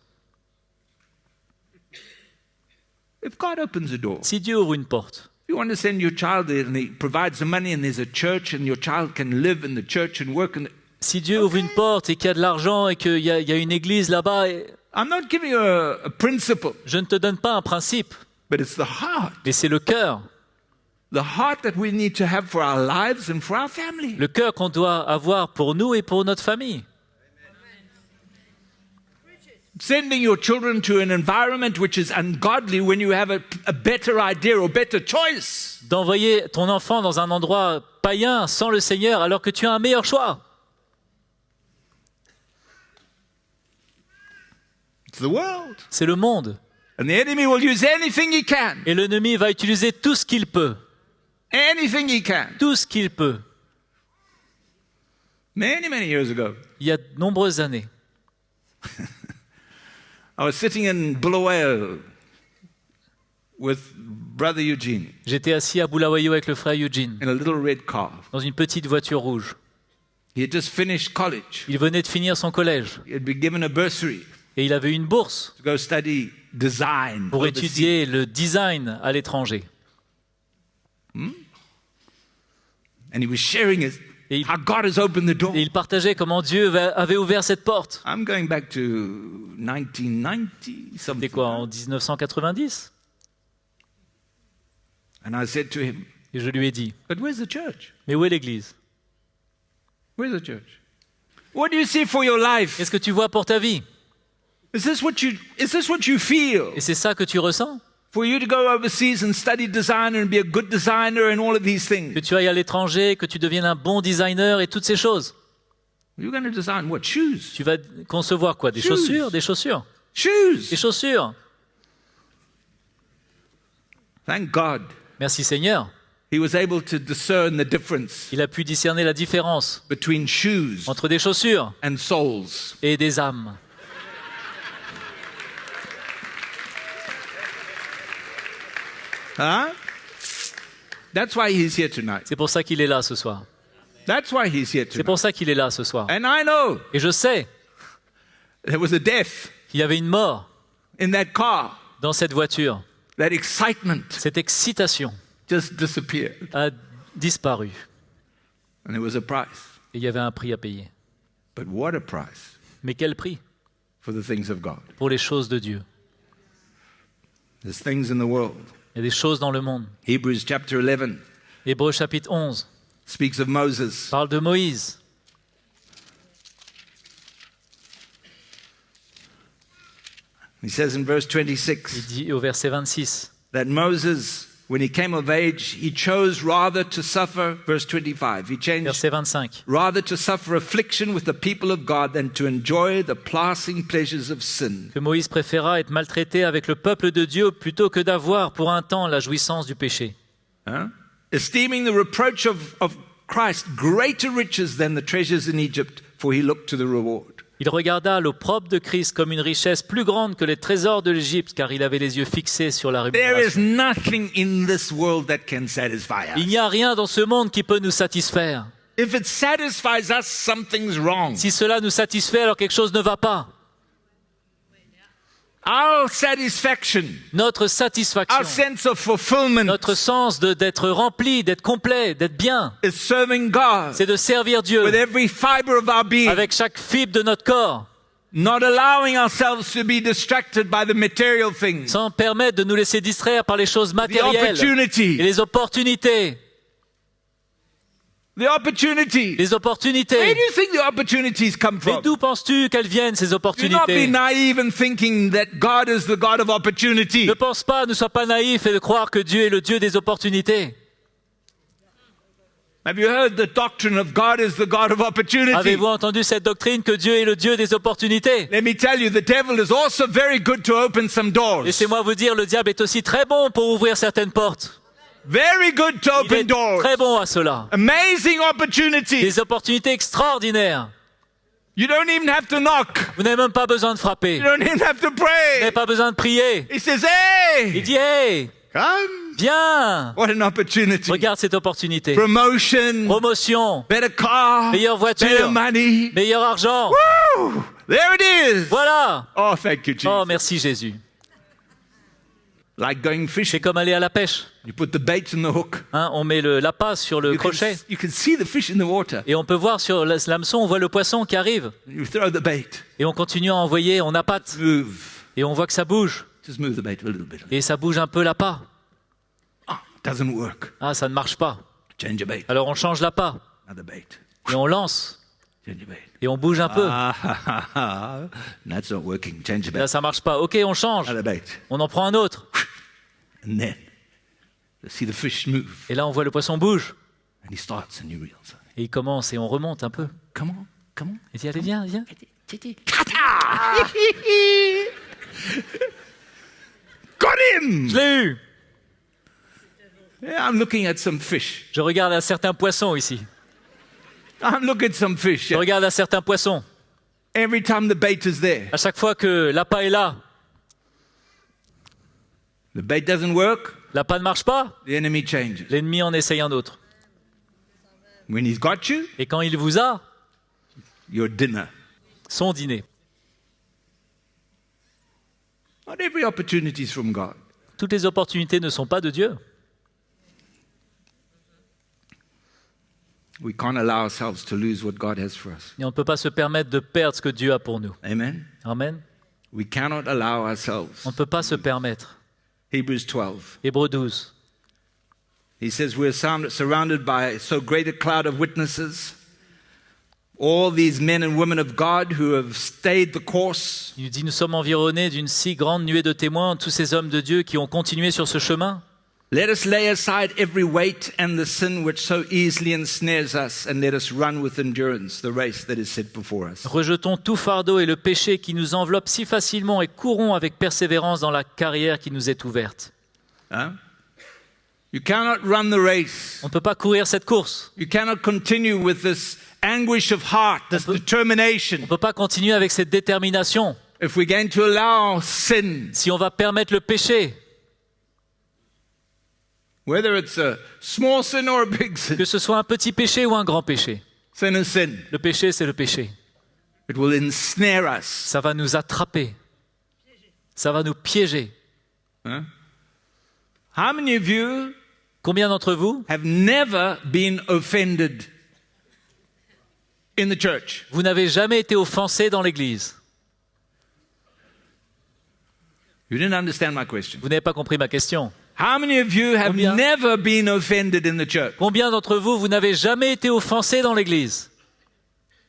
if God opens a door, si Dieu ouvre une porte, you want to send your child there and He provides the money and there's a church and your child can live in the church and work in the... si Dieu ouvre une porte et qu'il y a de l'argent et qu'il y a une église là-bas, I'm not giving you a principle, je ne te donne pas un principe, but it's the heart. mais c'est le cœur. The heart that we need to have for our lives and for our family. Le cœur qu'on doit avoir pour nous et pour notre famille. Sending your children to an environment which is ungodly when you have a better idea or better choice. D'envoyer ton enfant dans un endroit païen sans le Seigneur alors que tu as un meilleur choix. It's the world. C'est le monde. And the enemy will use anything he can. Et l'ennemi va utiliser tout ce qu'il peut. Anything he can. Tout ce qu'il peut. Many, many years ago, Il y a de nombreuses années, I was sitting in Bulawayo with Brother Eugene j'étais assis à Bulawayo avec le frère Eugene, in a little red car. dans une petite voiture rouge. He had just finished college. Il venait de finir son collège He had been given a bursary et il avait une bourse to go study design pour overseas. étudier le design à l'étranger. And he was sharing it, Et il- how God has opened the door. Et il partageait comment Dieu avait ouvert cette porte. I'm going back to 1990, C'était something. quoi, en 1990 ? And I said to him, Et je lui ai dit, but where's the church? mais où est l'église ? Where's the church? What do you see for your life? Qu'est-ce que tu vois pour ta vie ? Is this what you feel? Et c'est ça que tu ressens ? For you to go overseas and study design and be a good designer and all of these Que things. tu ailles à l'étranger, que tu deviennes un bon designer et toutes ces choses. You're going to design what? Shoes. Tu vas concevoir quoi ? Des Shoes. chaussures ? Des chaussures ? Des Shoes. chaussures. Thank God. Merci Seigneur. He was able to discern the difference Il a pu discerner la différence between shoes entre des chaussures and souls. et des âmes. Huh? That's why he's here tonight. C'est pour ça qu'il est là ce soir. That's why he's here C'est tonight. pour ça qu'il est là ce soir. And I know Et je sais there was a death qu'il y avait une mort in that car. dans cette voiture. That excitement Cette excitation just disappeared. a disparu. And there was a price. Et il y avait un prix à payer. But what a price Mais quel prix for the things of God. pour les choses de Dieu. There's things in the world. Il y a des choses dans le monde. Hebrews chapter 11 Hébreux chapitre 11 speaks of Moses. parle de Moïse. He says in verse Il 26 dit au verset 26 that Moses, when he came of age, he chose rather to suffer, verse 25, he changed, verset 25. rather to suffer affliction with the people of God than to enjoy the passing pleasures of sin. Que Moïse préféra être maltraité avec le peuple de Dieu plutôt que d'avoir pour un temps la jouissance du péché. Huh? Esteeming the reproach of Christ greater riches than the treasures in Egypt, for he looked to the reward. Il regarda l'opprobre de Christ comme une richesse plus grande que les trésors de l'Égypte, car il avait les yeux fixés sur la There is rémunération. nothing in this world that can satisfy Il us. n'y a rien dans ce monde qui peut nous satisfaire. If it satisfies us, something's wrong. Si cela nous satisfait, alors quelque chose ne va pas. Our satisfaction, Notre satisfaction, our sense of fulfillment notre sens d'être rempli, d'être complet, d'être bien, is serving God c'est de servir Dieu with every fiber of our being, avec chaque fibre de notre corps, not allowing ourselves to be distracted by the material things, sans permettre de nous laisser distraire par les choses the matérielles et opportunity, les opportunités. the opportunity. Les Where opportunités. do you think the opportunities come Mais from? d'où penses-tu qu'elles viennent, ces Do not be opportunités? naive in thinking that God is the God of opportunity. Ne pense pas, ne sois pas naïf et de croire que Dieu est le Dieu des opportunités. Have you heard the doctrine of God is the God of opportunity? Avez-vous entendu cette doctrine que Dieu est le Dieu des opportunités? Let me tell you, the devil is also very good to open some doors. Laissez-moi vous dire, le diable est aussi très bon pour ouvrir certaines portes. Very good to Il open est doors. très bon à cela. Amazing opportunities. Des opportunités extraordinaires. You don't even have to knock. Vous n'avez même pas besoin de frapper. You don't even have to Vous n'avez pray. pas besoin de prier. He says, Il hey, dit, hey, come. viens. What an opportunity. Regarde cette opportunité. Promotion, Promotion, better car, meilleure better voiture, money. meilleur argent. Woo! There it is. Voilà. Oh, thank you, Jesus. Oh, merci Jésus. Like going C'est fishing. comme aller à la pêche. You put the bait in the hook. Hein, on met l'appât sur le crochet You can see the fish in the water. et on peut voir sur l'hameçon, on voit le poisson qui arrive. You throw the bait. Et on continue à envoyer, on appâte. Move. Et on voit que ça bouge. Just move the bait a little bit. Et ça bouge un peu l'appât. Ah, doesn't work. Ah, ça ne marche pas. Change your bait. Alors on change l'appât Another bait. et on lance. Change your bait. Et on bouge un peu. That's not working. Change your Là, bait. ça marche pas. Ok, on change. Another bait. On en prend un autre. And then you see the fish move. Et là, on voit le poisson bouge. And he starts and you reel. So, Et il commence et on remonte un peu. come on, come on. Il dit, allez, viens, viens. Got him! Je l'ai eu. Yeah, I'm looking at some fish. Je regarde à certains poissons ici. I'm looking at some fish. Je regarde à certains poissons. Every time the bait is there, À chaque fois que l'appât est là, the bait doesn't work, l'appât ne marche pas, the enemy changes. l'ennemi en essaye un autre. When he's got you, Et quand il vous a, your dinner. son dîner. Not every opportunity is from God. Toutes les opportunités ne sont pas de Dieu. We can't allow ourselves to lose what God has for us. Et on ne peut pas se permettre de perdre ce que Dieu a pour nous. Amen. Amen. We cannot allow ourselves. On ne peut pas se permettre. Hebrews 12. Hébreux 12. He says we're surrounded by so great a cloud of witnesses. All these men and women of God who have stayed the course. Il dit, nous sommes environnés d'une si grande nuée de témoins, tous ces hommes de Dieu qui ont continué sur ce chemin. Let us lay aside every weight and the sin which so easily ensnares us, and let us run with endurance the race that is set before us. Rejetons tout fardeau et le péché qui nous enveloppe si facilement et courons avec persévérance dans la carrière qui nous est ouverte. Huh? You cannot run the race. On ne peut pas courir cette course. You cannot continue with this anguish of heart, this On determination. ne peut pas continuer avec cette détermination. If we're going to allow sin, Si on va permettre le péché, whether it's a small sin or a big sin, que ce soit un petit péché ou un grand péché, sin is sin. le péché, c'est le péché. It will ensnare us. Ça va nous attraper. Ça va nous piéger. Huh? How many of you Combien d'entre vous, have never been offended in the church? vous n'avez jamais été offensé dans l'Église? You didn't understand my question. Vous n'avez pas compris ma question. How many of you have Combien? never been offended in the church? Combien d'entre vous, vous n'avez jamais été offensé dans l'Église?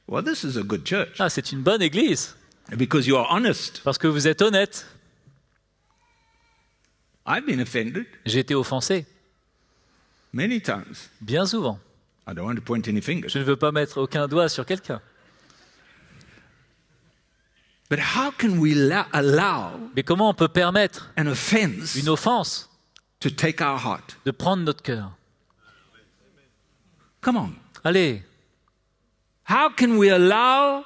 Well, this is a good church Ah, c'est une bonne Église, because you are honest. parce que vous êtes honnête. I've been offended J'ai été offensé, many times. bien souvent. I don't want to point any fingers. Je ne veux pas mettre aucun doigt sur quelqu'un. But how can we allow Mais comment on peut permettre an offense une offense to take our heart? de prendre notre cœur? Come on. Allez, How can we allow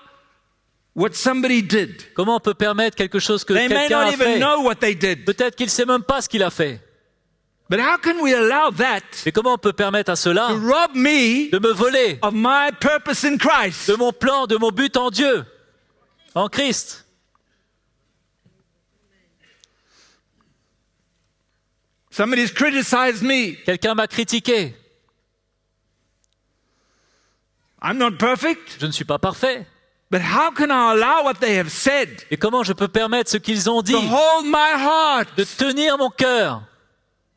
what somebody did? comment on peut permettre quelque chose que They may quelqu'un not a even fait? know what they did. Peut-être qu'il ne sait même pas ce qu'il a fait. But how can we allow that Mais comment on peut permettre à cela to rob me de me voler of my purpose in Christ? de mon plan, de mon but en Dieu, en Christ? Somebody's criticized me. Quelqu'un m'a critiqué. I'm not perfect. Je ne suis pas parfait. But how can I allow what they have said Et comment je peux permettre ce qu'ils ont dit to hold my heart de tenir mon cœur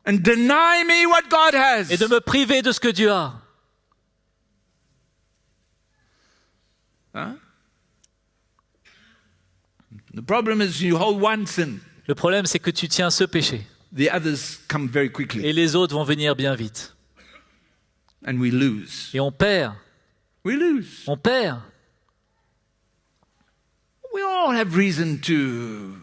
and deny me what God has? et de me priver de ce que Dieu a? Huh? The problem is you hold one sin, Le problème, c'est que tu tiens ce péché the others come very quickly, et les autres vont venir bien vite. and we lose. Et on perd, We lose. on perd. We all have reason to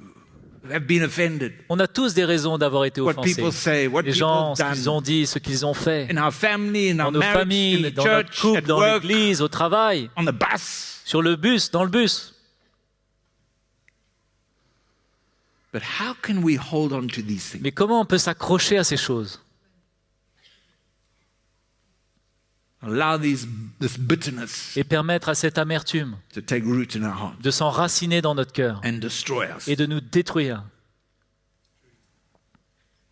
have been offended. On a tous des raisons d'avoir été What offensés. people say, what Les people gens, ce have qu'ils done ont dit, ce qu'ils ont fait. in our family, in Dans our nos marriage, in familles, the dans notre church, couple, at dans work, l'église, au travail, on the bus. sur le bus, dans le bus. But how can we hold on to these things? Mais comment on peut s'accrocher à ces choses? Allow this bitterness Et permettre à cette amertume to take root in our heart de s'enraciner dans notre cœur and destroy us. et de nous détruire.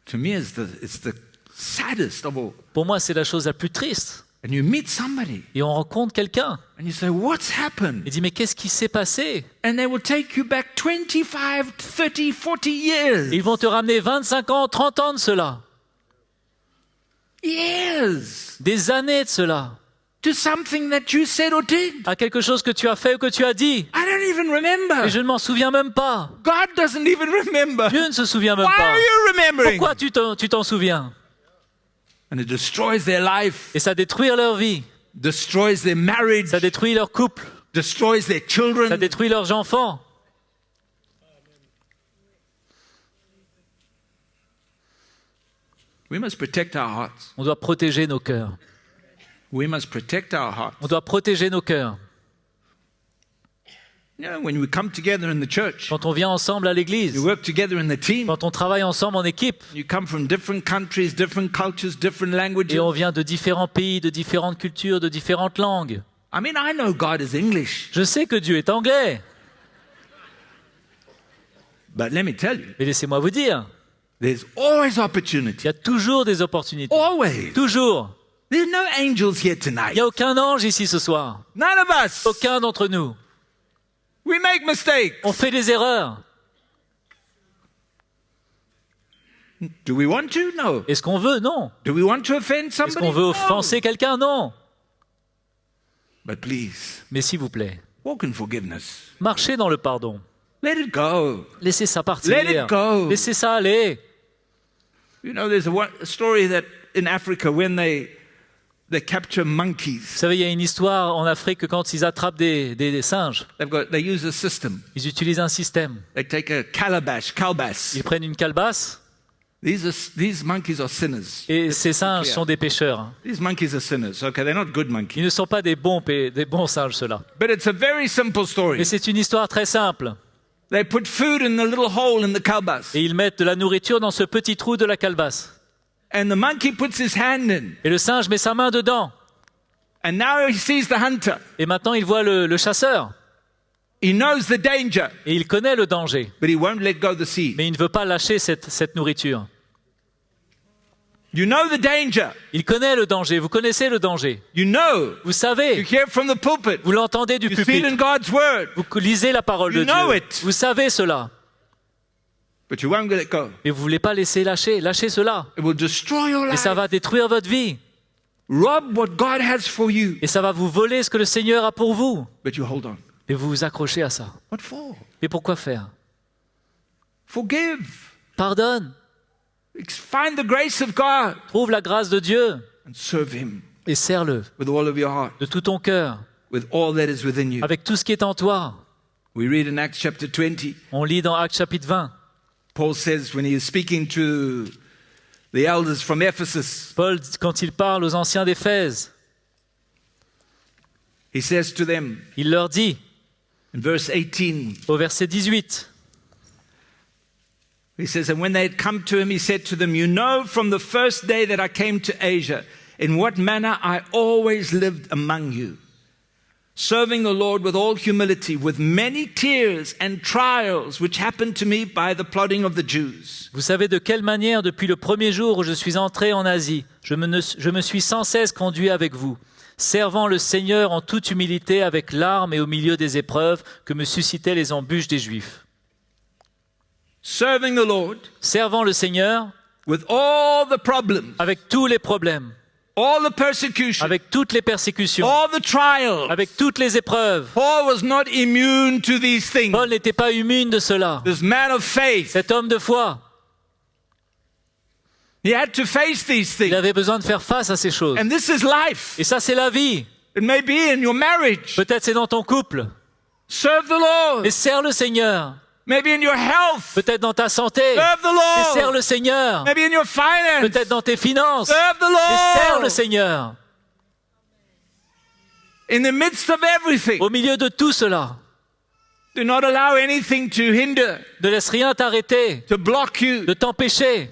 To me, it's the saddest of all. Pour moi, c'est la chose la plus triste. And you meet somebody Et on rencontre quelqu'un. and you say, what's happened? Il dit, mais qu'est-ce qui s'est passé? And they will take you back 25, 30, 40 years. Ils vont te ramener 25 ans, 30 ans de cela. Years Des années de cela. to to something that you said or did. à quelque chose que tu as fait ou que tu as dit. I don't even Et remember. je ne m'en souviens même pas. God doesn't even remember. Dieu ne se souvient même Why pas. are you remembering? Pourquoi tu t'en souviens? And it destroys their life, Et ça détruit leur vie, destroys their marriage, ça détruit leur couple, destroys their ça children. détruit leurs enfants. We must protect our hearts. On doit protéger nos cœurs. We must protect our hearts. On doit protéger nos cœurs. You know, when we come together in the church, Quand on vient ensemble à you l'église, work together in the team, quand on travaille ensemble en équipe, you come from different countries, different cultures, different languages. et on vient de différents pays, de différentes cultures, de différentes langues. I mean, I know God is English, Je sais que Dieu est anglais, but let me tell you, mais laissez-moi vous dire, there's always il opportunity. y a toujours des opportunités. Always. Toujours. There's no angels here Il tonight. n'y a aucun ange ici ce soir. None of us. Aucun d'entre nous. We make mistakes. On fait des erreurs. Do we want to? No. Est-ce qu'on veut? Non. Do we want to offend Est-ce somebody? qu'on veut No. offenser quelqu'un? Non. But please, Mais s'il vous plaît, walk in forgiveness. marchez dans le pardon. Let it go. Laissez ça partir. Let it go. Laissez ça aller. You know, there's a story that in Africa when they capture Vous monkeys, savez, il y a une histoire en Afrique que quand ils attrapent des singes, they use a system. ils utilisent un système. They take a calabash. Ils prennent une calebasse These monkeys are sinners. et ces singes sont des pécheurs. These monkeys are sinners. Okay, they're not good monkeys. Ils ne sont pas des bons singes, ceux-là. But it's a very simple story. Mais c'est une histoire très simple. They put food in the little hole in the calabash. Et ils mettent de la nourriture dans ce petit trou de la calebasse. And the monkey puts his hand in. Et le singe met sa main dedans. And now he sees the hunter. Et maintenant, il voit le chasseur. He knows the danger, Et il connaît le danger. but he won't let go of the seed. Mais il ne veut pas lâcher cette nourriture. You know the danger. Il connaît le danger. Vous connaissez le danger. You know. Vous You savez. hear it from the pulpit. Vous l'entendez du You see it in pupitre. God's word, Vous lisez la parole You de know Dieu. it. Vous savez cela. but you won't let it go. Mais vous ne voulez pas laisser lâcher. Lâchez cela. It will destroy your Et life. ça va détruire votre vie. Rob what God has for you, Et ça va vous voler ce que le Seigneur a pour vous. but you hold on. Et vous vous accrochez à ça. What for? Mais pourquoi faire? Forgive. Pardonne. Find the grace of God Trouve la grâce de Dieu and serve Him et serre-le with all of your heart, de tout ton cœur, with all that is within you. avec tout ce qui est en toi. We read in Acts chapter 20, On lit dans Actes chapitre 20. Paul says when he is speaking to the elders from Ephesus, Paul, quand il parle aux anciens d'Éphèse, he says to them il leur dit, in verse 18, au verset 18, he says, and when they had come to him, he said to them, you know from the first day that I came to Asia, in what manner I always lived among you, serving the Lord with all humility, with many tears and trials which happened to me by the plotting of the Jews. vous savez de quelle manière, depuis le premier jour où je suis entré en Asie, je me suis sans cesse conduit avec vous, servant le Seigneur en toute humilité avec larmes et au milieu des épreuves que me suscitaient les embûches des Juifs. Serving the Lord Servant le Seigneur with all the problems, avec tous les problèmes, all the persecution, avec toutes les persécutions, all the trials. avec toutes les épreuves. Paul was not immune to these things. Paul n'était pas immune de cela. This man of faith, Cet homme de foi, he had to face these il things. avait besoin de faire face à ces choses. And this is life. Et ça, c'est la vie. It may be in your marriage. Peut-être c'est dans ton couple. Serve the Lord. Et sers le Seigneur. Maybe in your health. Peut-être dans ta santé. Serve the Et sers Lord. le Seigneur. Maybe in your finance. Peut-être dans tes finances. Serve the Et sers le Lord. Seigneur. In the midst of everything. Au milieu de tout cela, Do not allow anything to hinder, ne laisse rien t'arrêter, to block you, de t'empêcher,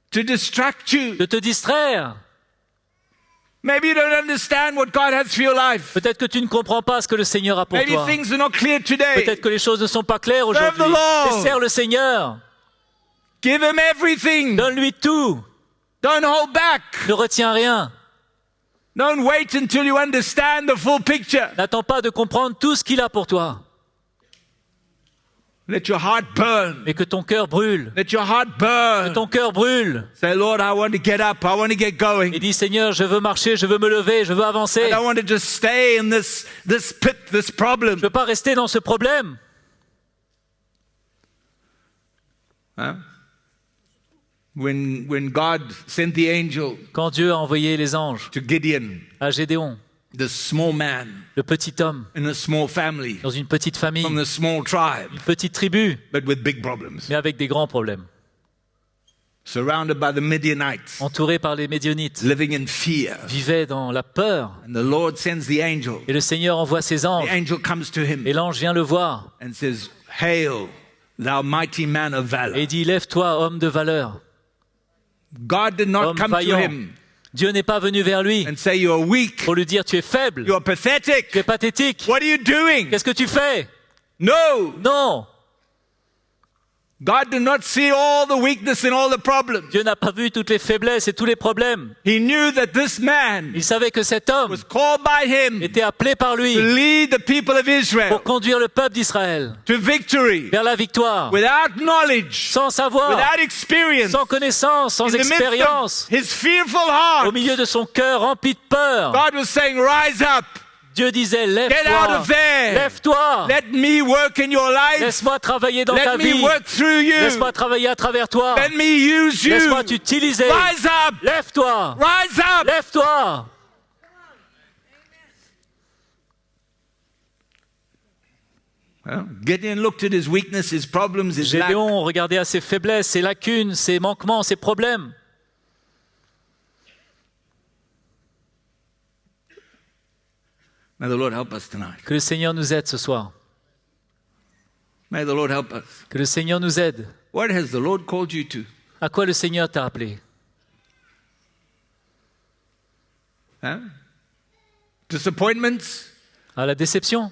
to distract you. de te distraire. Maybe you don't understand what God has for your life. Peut-être que tu ne comprends pas ce que le Seigneur a pour Maybe toi. things are not clear today. Peut-être que les choses ne sont pas claires Serve the aujourd'hui. Lord. Et sers le Seigneur. Give him everything. Donne-lui tout. Don't hold back. Ne retiens rien. Don't wait until you understand the full picture. N'attends pas de comprendre tout ce qu'il a pour toi. Let your heart burn. mais que ton cœur brûle. Let your heart Que burn. ton cœur brûle. Say, Lord, I want to get up. I want to get Et going. dis, Seigneur, je veux marcher, je veux me lever, je veux avancer. I don't want to just stay in this pit, this problem. Je ne veux pas rester dans ce problème. Huh? When God sent the angel Quand Dieu a envoyé les anges to Gideon, à Gédéon, the small man le petit homme, in a small family, dans une petite famille, from the small tribe, une petite tribu, but with big problems, mais avec des grands problèmes, surrounded by the Midianites, entouré par les Médionites, living in fear. vivait dans la peur. And the Lord sends the angel. Et le Seigneur envoie ses The anges. angel comes to him Et l'ange vient le voir and says, Hail, thou mighty man of valor. et il dit, lève-toi, homme de valeur, God did not homme come to vaillant. him Dieu n'est pas venu vers lui and say, You're weak, pour lui dire, tu es faible, you're pathetic. tu es pathétique, What are you doing? qu'est-ce que tu fais? No. Non, God did not see all the weakness and all the problems. Dieu n'a pas vu toutes les faiblesses et tous les problèmes. He knew that this man Il savait que cet homme was called by him était appelé par lui to lead the people of Israel pour conduire le peuple d'Israël to victory vers la victoire, without knowledge, sans savoir, without experience, sans connaissance, in sans the midst expérience, of his fearful au heart. milieu de son cœur rempli de peur. God was saying, Rise up, Dieu disait, get out lève-toi, of there. lève-toi, Let me work in your life. laisse-moi travailler dans ta Let vie, me work through you. laisse-moi travailler à travers toi, Let me use you. laisse-moi t'utiliser, Rise up, lève-toi, rise up. lève-toi. Well, Gideon looked at his weakness, his problems, his lack. Gédéon regardait à ses faiblesses, ses lacunes, ses manquements, ses problèmes. May the Lord help us tonight. Que le Seigneur nous aide ce soir. May the Lord help us. Que le Seigneur nous aide. What has the Lord called you to? À quoi le Seigneur t'a appelé? Huh? Disappointments? À la déception?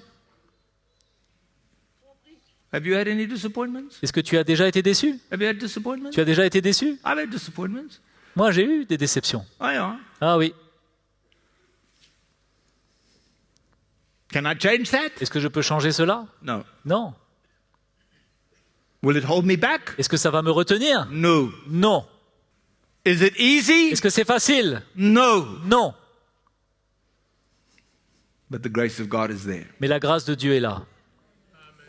Have you had any disappointments? Est-ce que tu as déjà été déçu? Have you had disappointments? Tu as déjà été déçu? I've had disappointments. Moi, j'ai eu des déceptions. Oh, yeah. Ah oui. Can I change that? Est-ce que je peux changer cela? No. Non. Will it hold me back? Est-ce que ça va me retenir? No. Non. Is it easy? Est-ce que c'est facile? No. Non. But the grace of God is there. Mais la grâce de Dieu est là.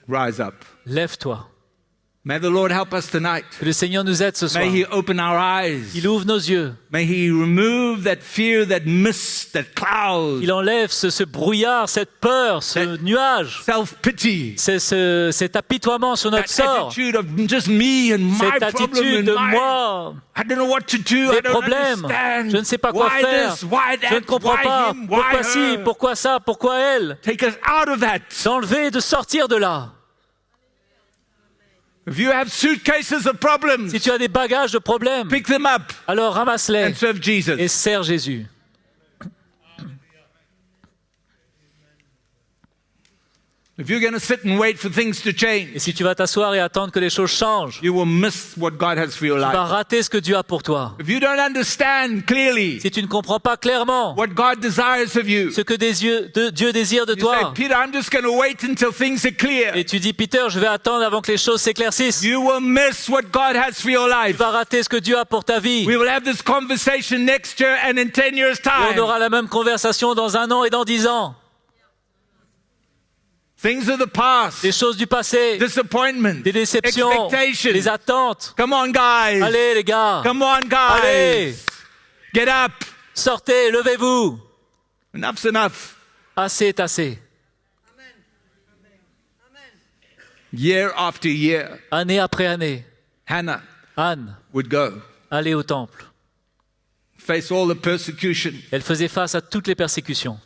Rise up. Lève-toi. May the Lord help us tonight. Que le Seigneur nous aide ce soir. May He open our eyes. Il ouvre nos yeux. May He remove that fear, that mist, that cloud, Il enlève ce brouillard, cette peur, ce nuage, self-pity, cet apitoiement sur notre that sort, attitude of just me and my cette problem attitude and de my... moi, I don't know what to do. I des don't problèmes. understand. Je ne sais pas quoi Why faire. this? Why that? Je ne comprends why pas. him? Why Pourquoi ci, her? pourquoi ça, pourquoi elle? Take us out of that. D'enlever, de sortir de là. If you have suitcases of problems, Si tu as des bagages de problèmes, pick them up alors ramasse-les and serve Jesus. et sers Jésus. If you're going to sit and wait for things to Et change, si tu vas t'asseoir et attendre que les choses changent, you will miss what God has for your tu vas life. rater ce que Dieu a pour toi. If you don't understand clearly Si tu ne comprends pas clairement what God desires of you, ce que Dieu désire de you say, toi, Peter, I'm just going to wait until things are clear. et tu dis, Peter, je vais attendre avant que les choses s'éclaircissent, You will miss what God has for your tu life. vas rater ce que Dieu a pour ta vie. We will have this conversation next year and in 10 years' Et on time. aura la même conversation dans 1 an et dans 10 ans. Things of the past, Des choses du passé, disappointment, des déceptions, expectations. des attentes. Come on, guys. Allez les gars, Come on, guys. allez, Get up. sortez, levez-vous. Enough's enough. Assez est assez. Year after year, Année après année, Hannah Anne would go, allait au temple. face all the persecution, Elle faisait face à toutes les persécutions,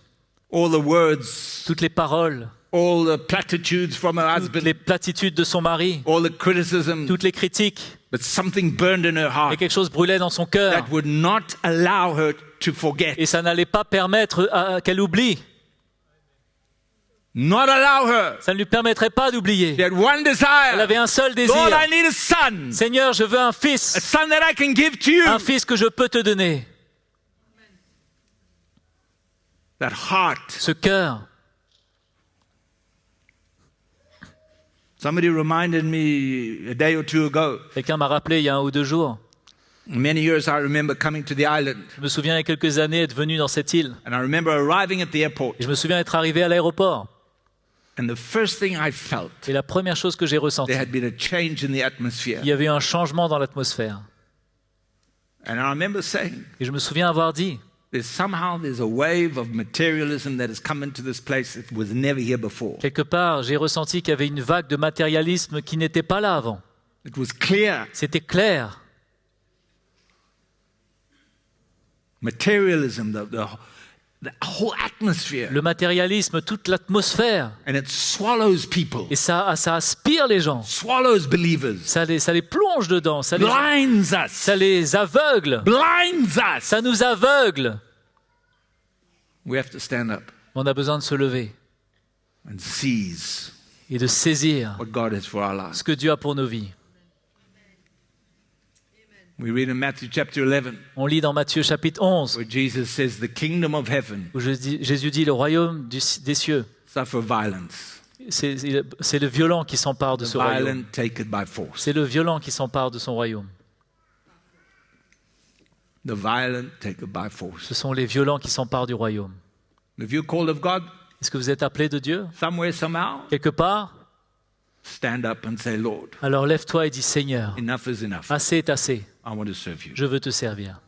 all the words, toutes les paroles, all the platitudes from her toutes husband, les platitudes de son mari, all the criticism. toutes les critiques. But something burned in her Et heart quelque chose brûlait dans son cœur. that would not allow her to forget, Et ça n'allait pas permettre qu'elle oublie. not allow her. Ça ne lui permettrait pas d'oublier. She had one Elle desire. avait un seul désir. Lord, I need a son, Seigneur, je veux un a fils. son that I can give to you. Un fils que je peux te donner. That heart Ce cœur Somebody reminded me a day or two ago. Quelqu'un m'a rappelé il y a 1 ou 2 jours. Many years I remember coming to the island, Je me souviens il y a quelques années être venu dans cette île. and I remember arriving at the airport, Et je me souviens être arrivé à l'aéroport. and the first thing I felt, Et la première chose que j'ai ressentie, there had been a change in the atmosphere. il y avait eu un changement dans l'atmosphère. And I remember saying, Et je me souviens avoir dit, there's a wave of materialism that has come into this place that was never here before. quelque part, j'ai ressenti qu'il y avait une vague de matérialisme qui n'était pas là avant. It was clear. C'était clair. Materialism, the whole atmosphere. Le matérialisme, toute l'atmosphère. And it swallows people, Et ça aspire les gens. swallows believers, Ça les plonge dedans. Ça blinds us, les aveugle. blinds us. Ça nous aveugle. We have to stand up On a besoin de se lever and seize et de saisir what God has for our lives. ce que Dieu a pour nos vies. We read in Matthew chapter 11, On lit dans Matthieu chapitre 11, where Jesus says, the kingdom of heaven où Jésus dit, le royaume des cieux, suffer violence. c'est le violent qui s'empare de The ce royaume. violent take it by force. C'est le violent qui s'empare de son royaume. The violent take it by force. Ce sont les violents qui s'emparent du royaume. If you're called of God, Est-ce que vous êtes appelé de Dieu? somewhere, somehow, Quelque part? stand up and say, Lord, Alors lève-toi et dis, Seigneur, enough is enough. assez est assez. I want to serve you. Je veux te servir.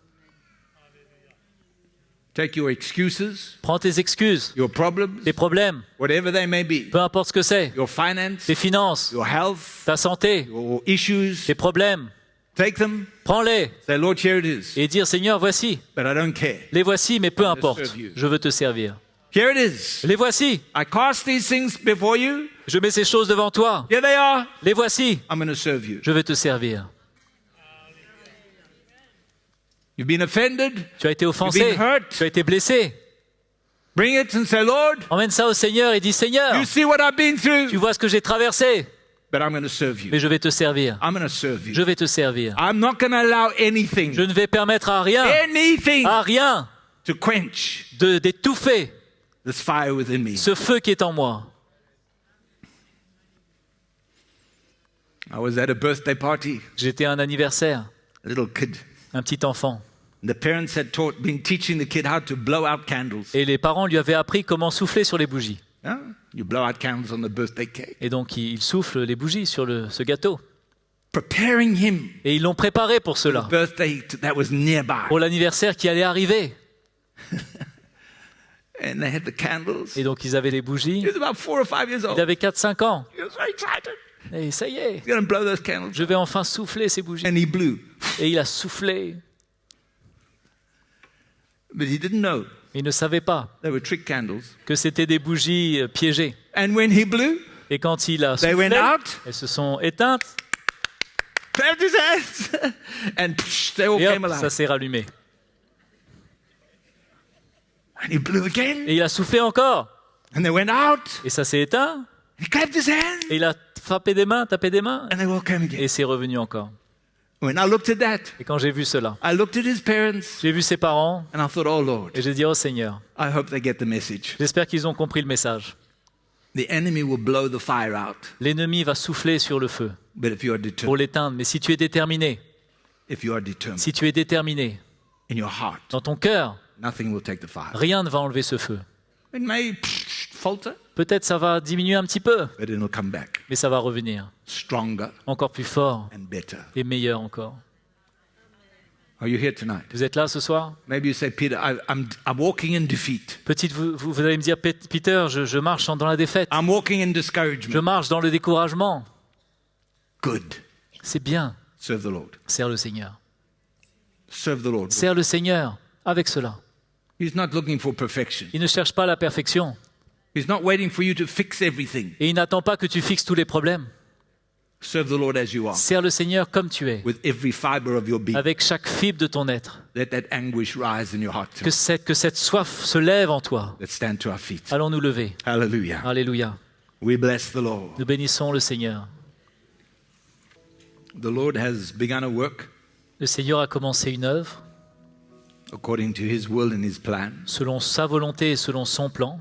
Take your excuses, Prends tes excuses, your problems, tes problèmes, whatever they may be, peu importe ce que c'est, your finance, tes finances, your health, ta santé, your issues, tes problèmes, take them, prends-les say, Lord, here it is, et dire, Seigneur, voici. but I don't care. Les voici, mais peu to importe. serve you. Je veux te servir. Here it is. Les voici. I cast these things before you. Je mets ces choses devant toi. Here they are. Les voici. I'm going to serve you. Je vais te servir. You've been offended. Tu as été You've offensé. been hurt. Tu as été blessé. Bring it and say, Lord, Emmène ça au Seigneur et dis, Seigneur, you see what I've been tu through, vois ce que j'ai traversé, but I'm going to serve you. mais je vais te servir. I'm going to serve you. Je vais te servir. I'm not going to allow Je anything, ne vais permettre à rien to quench d'étouffer this fire within me. ce feu qui est en moi. I was at a birthday party, J'étais à un anniversaire, a little kid. un petit enfant, The parents had been teaching the kid how to blow out candles. et les parents lui avaient appris comment souffler sur les bougies. Huh? You blow out candles on the birthday cake. Et donc il souffle les bougies sur ce gâteau. Preparing him Et ils l'ont préparé pour for cela, the birthday that was nearby. pour l'anniversaire qui allait arriver. And they had the candles. Et donc ils avaient les bougies. He was about 4 or 5 years old. Il avait 4-5 ans. He was very excited. Et ça y est, He's going to blow those candles. je vais enfin souffler ces bougies. And he blew. Et il a soufflé. But he didn't know Il ne savait pas they were trick candles. que c'était des bougies piégées. And when he blew, Et quand il a they went soufflé, out, elles se sont éteintes clapped his hands, and they all et came hop, ça alive. s'est rallumé. And he blew again, Et il a soufflé encore. and they went out. Et ça s'est éteint. He clapped his hands, Et il a frappé des mains, tapé des mains. and they all came again. Et c'est revenu encore. When I looked at that, Et quand j'ai vu cela, I looked at his parents, j'ai vu ses parents and I thought, oh Lord, et j'ai dit, oh Seigneur, I hope they get the message. j'espère qu'ils ont compris le message. The enemy will blow the fire out, L'ennemi va souffler sur le feu but if you are pour determined, l'éteindre. Mais si tu es déterminé, si tu es déterminé in your heart, dans ton cœur, nothing will take the fire. rien ne va enlever ce feu. It may falter, Peut-être ça va diminuer un petit peu, but it'll come back mais ça va revenir stronger encore plus fort and better. et meilleur encore. Are you here tonight? Vous êtes là ce soir? Maybe you say, Peter, I'm walking in defeat. Petite, vous allez me dire, Peter, je marche dans la défaite. I'm walking in Je discouragement. marche dans le découragement. Good. C'est bien. Serve the Lord. Sers le Seigneur. Serve the Lord. Sers le Seigneur avec cela. He's not looking for perfection. Il ne cherche pas la perfection. He's not waiting for you to fix everything. Et il n'attend pas que tu fixes tous les problèmes. Serve the Lord as you are, Sers le Seigneur comme tu es, with every fiber of your being. avec chaque fibre de ton être. Let that anguish rise in your heart. Que cette soif se lève en toi. Let's stand to our feet. Allons nous lever. Hallelujah. Alléluia. We bless the Lord. Nous bénissons le Seigneur. The Lord has begun a work Le Seigneur a commencé une œuvre according to his will and his plan, selon sa volonté et selon son plan,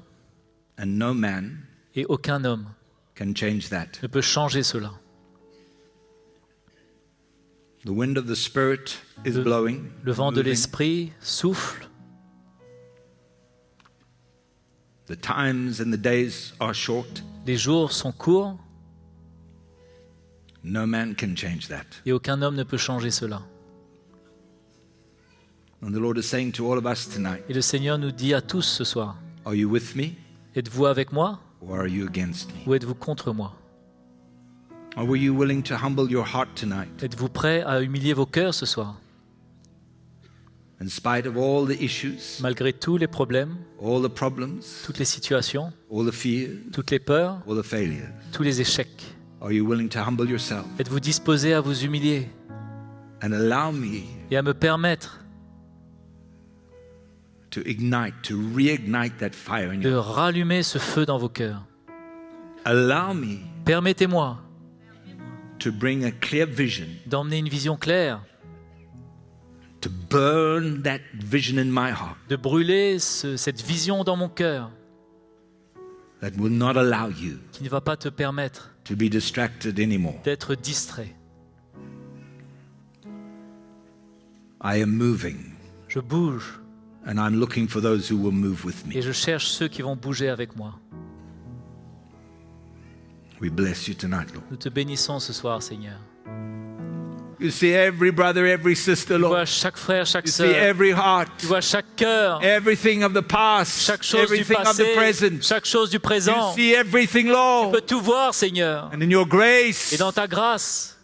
and no man et aucun homme can change that. ne peut changer cela. The wind of the Spirit is blowing. Le vent de moving. l'esprit souffle. The times and the days are short. Les jours sont courts No man can change that. et aucun homme ne peut changer cela. And the Lord is saying to all of us tonight, Et le Seigneur nous dit à tous ce soir, are you with me êtes-vous avec moi or are you against me? ou êtes-vous contre moi? Or were you willing to humble your heart tonight Êtes-vous prêts à humilier vos cœurs ce soir? in spite of all the issues, Malgré tous les problèmes, all the problems, toutes les situations, all the fears, toutes les peurs, all the failures? tous les échecs. Are you willing to humble yourself Êtes-vous disposés à vous humilier and allow me et à me permettre to reignite that fire in de you? rallumer ce feu dans vos cœurs? Allow me Permettez-moi to bring a clear vision, d'emmener une vision claire, to burn that vision in my heart de brûler cette vision dans mon cœur that will not allow you qui ne va pas te permettre to be distracted anymore. d'être distrait. I am moving Je bouge and I'm looking for those who will move with et me. je cherche ceux qui vont bouger avec moi. We bless you tonight, Lord. Nous te bénissons ce soir, Seigneur. You see every brother, every sister, Tu vois Lord. chaque frère, chaque You see sœur. every heart, Tu vois chaque cœur, everything of the past, chaque chose du everything of passé, the present. chaque chose du You présent. see everything, Tu Lord. peux tout voir, Seigneur. And in your grace, Et dans ta grâce,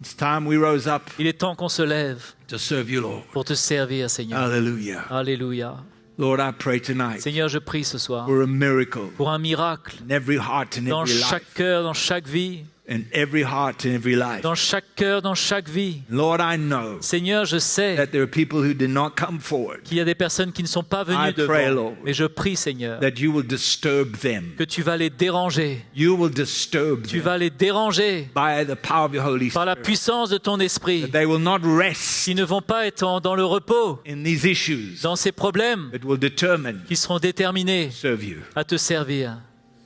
it's time we rose up il est temps qu'on se lève to serve you, Lord. pour te servir, Seigneur. Hallelujah. Alléluia. Lord, I pray tonight Seigneur, je prie ce soir for a miracle pour un miracle in every heart and dans every chaque life. cœur, dans chaque vie, In every heart and every life. dans chaque cœur, dans chaque vie. Lord, I know Seigneur, je sais that there are people who did not come forward, qu'il y a des personnes qui ne sont pas I venues pray, devant. Lord, Mais je prie, Seigneur, that you will disturb them. que tu vas les déranger. You will disturb Tu them vas les déranger by the power of your Holy par la Spirit. puissance de ton esprit. That they will not rest Qui ne vont pas être dans le repos, in these issues, dans ces problèmes but will determine qui seront déterminés to serve you. à te servir.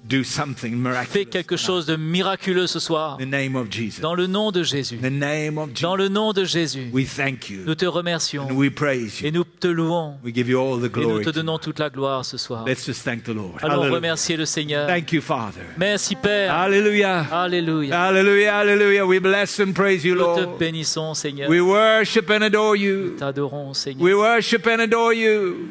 Do something Fais miraculous. quelque chose de miraculeux ce soir. In the name of Jesus. Dans le nom de Jésus. In the name of Dans Jesus. le nom de Jésus. We thank you Nous te remercions and we praise et you. nous te louons We give you all the et nous glory. te donnons toute la gloire ce soir. Let's just thank the Lord. Allons Hallelujah. remercier le Seigneur. Thank you, Father. Merci Père. Hallelujah. Alléluia. Hallelujah. Hallelujah. We bless and praise you, Nous te Lord. bénissons Seigneur. We worship and adore you. T'adorons Seigneur. We worship and adore you.